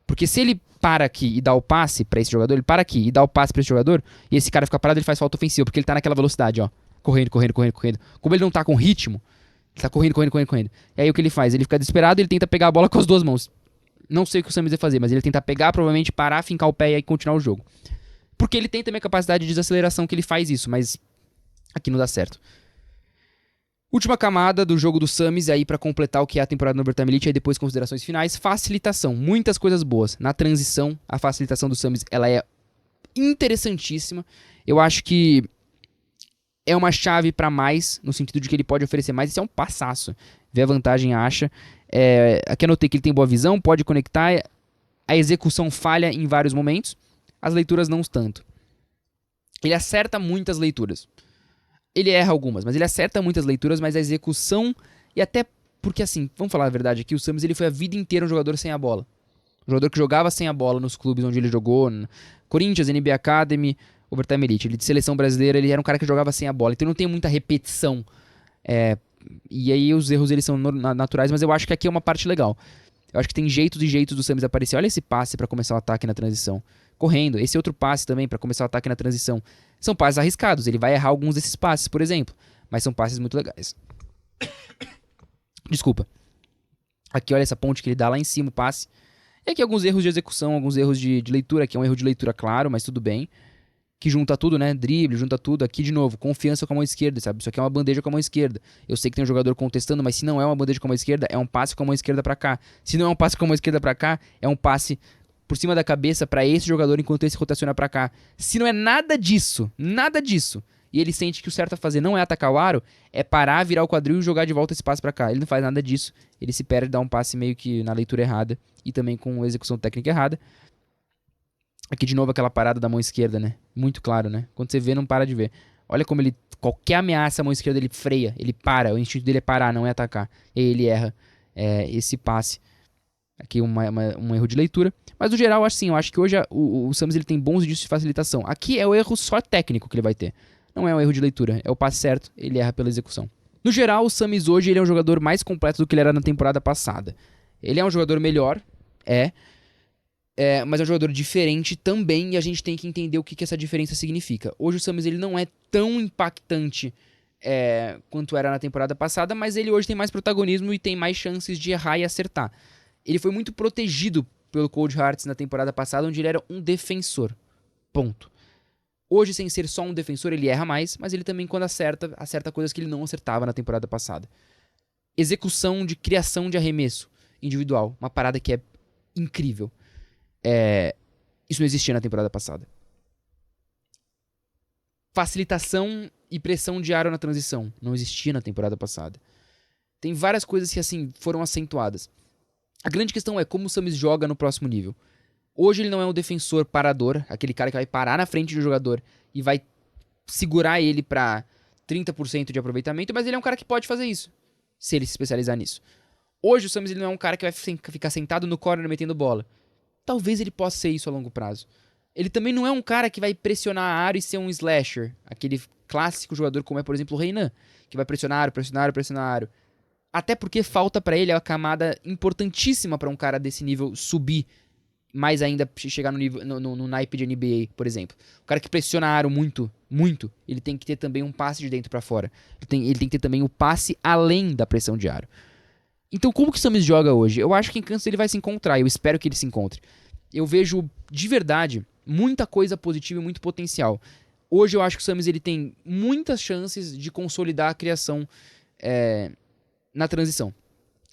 Porque se ele para aqui e dá o passe pra esse jogador, ele para aqui e dá o passe pra esse jogador, e esse cara fica parado, ele faz falta ofensiva, porque ele tá naquela velocidade, ó. Correndo. Como ele não tá com ritmo, ele tá correndo. E aí o que ele faz? Ele fica desesperado e ele tenta pegar a bola com as duas mãos. Não sei o que o Summers vai fazer, mas ele tenta pegar, provavelmente parar, fincar o pé e aí continuar o jogo. Porque ele tem também a capacidade de desaceleração que ele faz isso, mas aqui não dá certo. Última camada do jogo do Summers aí pra completar o que é a temporada no Overtime Elite, aí depois considerações finais. Facilitação, muitas coisas boas. Na transição, a facilitação do Summers, ela é interessantíssima. Eu acho que é uma chave pra mais, no sentido de que ele pode oferecer mais. Isso é um passaço. Vê a vantagem, acha. Aqui anotei que ele tem boa visão, pode conectar. A execução falha em vários momentos. As leituras não tanto. Ele acerta muitas leituras. Ele erra algumas, mas ele acerta muitas leituras, mas a execução... E até porque, assim, vamos falar a verdade aqui, o Summers ele foi a vida inteira um jogador sem a bola. Um jogador que jogava sem a bola nos clubes onde ele jogou. Corinthians, NBA Academy, Overtime Elite. Ele de seleção brasileira, ele era um cara que jogava sem a bola. Então não tem muita repetição. E aí os erros eles são naturais, mas eu acho que aqui é uma parte legal. Eu acho que tem jeitos e jeitos do Summers aparecer. Olha esse passe pra começar o ataque na transição. Correndo. Esse outro passe também pra começar o ataque na transição. São passes arriscados. Ele vai errar alguns desses passes, por exemplo. Mas são passes muito legais. Desculpa. Aqui olha essa ponte que ele dá lá em cima, o passe. E aqui alguns erros de execução, alguns erros de leitura. Aqui é um erro de leitura claro, mas tudo bem. Que junta tudo, né? Drible, junta tudo. Aqui de novo, confiança com a mão esquerda, sabe? Isso aqui é uma bandeja com a mão esquerda. Eu sei que tem um jogador contestando, mas se não é uma bandeja com a mão esquerda, é um passe com a mão esquerda pra cá. Se não é um passe com a mão esquerda pra cá, é um passe por cima da cabeça pra esse jogador enquanto esse rotaciona pra cá. Se não é nada disso, e ele sente que o certo a fazer não é atacar o aro, é parar, virar o quadril e jogar de volta esse passe pra cá. Ele não faz nada disso, ele se perde, dá um passe meio que na leitura errada e também com execução técnica errada. Aqui de novo aquela parada da mão esquerda, né? Muito claro, né? Quando você vê, não para de ver. Olha como ele, qualquer ameaça, a mão esquerda ele freia, ele para, o instinto dele é parar, não é atacar. E aí ele erra esse passe. Aqui um erro de leitura. Mas no geral, eu acho que hoje o Summers ele tem bons indícios de facilitação. Aqui é o erro só técnico que ele vai ter. Não é um erro de leitura, é o passe certo, ele erra pela execução. No geral, o Summers hoje ele é um jogador mais completo do que ele era na temporada passada. Ele é um jogador melhor, mas é um jogador diferente também, e a gente tem que entender o que essa diferença significa. Hoje o Summers ele não é tão impactante quanto era na temporada passada, mas ele hoje tem mais protagonismo e tem mais chances de errar e acertar. Ele foi muito protegido pelo Cold Hearts na temporada passada, onde ele era um defensor. Ponto. Hoje, sem ser só um defensor, ele erra mais, mas ele também, quando acerta coisas que ele não acertava na temporada passada. Execução de criação de arremesso individual, uma parada que é incrível. Isso não existia na temporada passada. Facilitação e pressão de aro na transição, não existia na temporada passada. Tem várias coisas que, assim, foram acentuadas. A grande questão é como o Summers joga no próximo nível. Hoje ele não é um defensor parador, aquele cara que vai parar na frente do jogador e vai segurar ele pra 30% de aproveitamento, mas ele é um cara que pode fazer isso, se ele se especializar nisso. Hoje o Summers ele não é um cara que vai ficar sentado no corner metendo bola. Talvez ele possa ser isso a longo prazo. Ele também não é um cara que vai pressionar a área e ser um slasher, aquele clássico jogador como é, por exemplo, o Renan, que vai pressionar a área. Até porque falta pra ele a camada importantíssima pra um cara desse nível subir mais ainda, chegar no nível no naipe de NBA, por exemplo. O cara que pressiona a aro muito, ele tem que ter também um passe de dentro pra fora. Ele tem que ter também o passe além da pressão de aro. Então como que o Summers joga hoje? Eu acho que em Kansas ele vai se encontrar, eu espero que ele se encontre. eu vejo de verdade muita coisa positiva e muito potencial. Hoje eu acho que o Summers ele tem muitas chances de consolidar a criação na transição.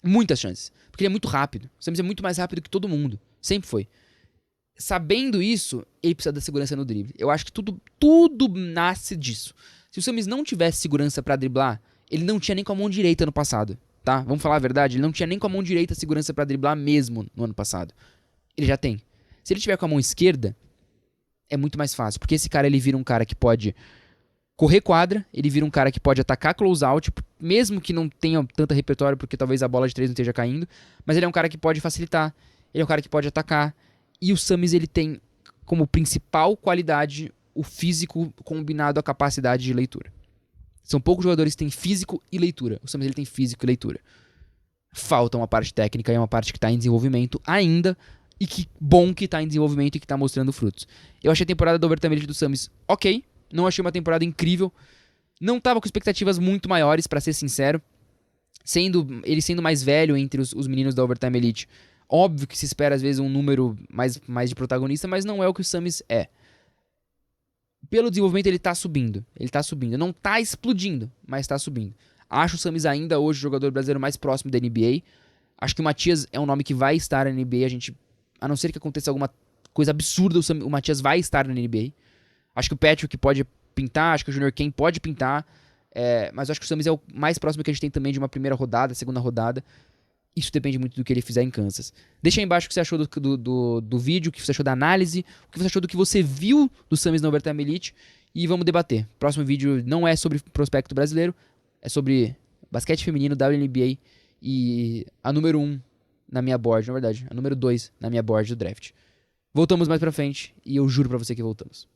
Muitas chances. Porque ele é muito rápido. O Summers é muito mais rápido que todo mundo. Sempre foi. Sabendo isso, ele precisa da segurança no drible. Eu acho que tudo nasce disso. Se o Summers não tivesse segurança pra driblar, ele não tinha nem com a mão direita no passado, tá? Vamos falar a verdade, ele não tinha nem com a mão direita segurança pra driblar mesmo no ano passado. Ele já tem. Se ele tiver com a mão esquerda, é muito mais fácil, porque esse cara ele vira um cara que pode correr quadra, ele vira um cara que pode atacar close out, mesmo que não tenha tanto repertório, porque talvez a bola de 3 não esteja caindo, mas ele é um cara que pode facilitar, ele é um cara que pode atacar, e o Summers ele tem como principal qualidade o físico combinado à capacidade de leitura. São poucos jogadores que têm físico e leitura. O Summers ele tem físico e leitura. Falta uma parte técnica e uma parte que está em desenvolvimento ainda, e que bom que está em desenvolvimento e que está mostrando frutos. Eu achei a temporada do Overtime Elite do Summers ok, não achei uma temporada incrível, não estava com expectativas muito maiores, para ser sincero, ele sendo mais velho entre os meninos da Overtime Elite. Óbvio que se espera às vezes um número mais de protagonista, mas não é o que o Summers é. Pelo desenvolvimento ele tá subindo. Não tá explodindo, mas tá subindo. Acho o Summers ainda hoje o jogador brasileiro mais próximo da NBA. Acho que o Matias é um nome que vai estar na NBA. A não ser que aconteça alguma coisa absurda, o Matias vai estar na NBA. Acho que o Patrick pode pintar, acho que o Junior Ken pode pintar. Mas acho que o Summers é o mais próximo que a gente tem também de uma primeira rodada, segunda rodada. Isso depende muito do que ele fizer em Kansas. Deixa aí embaixo o que você achou do vídeo, o que você achou da análise, o que você achou do que você viu do Summers na Overtime Elite, e vamos debater. Próximo vídeo não é sobre prospecto brasileiro, é sobre basquete feminino, WNBA e a número 1 na minha board, na verdade, a número 2 na minha board do draft. Voltamos mais pra frente e eu juro pra você que voltamos.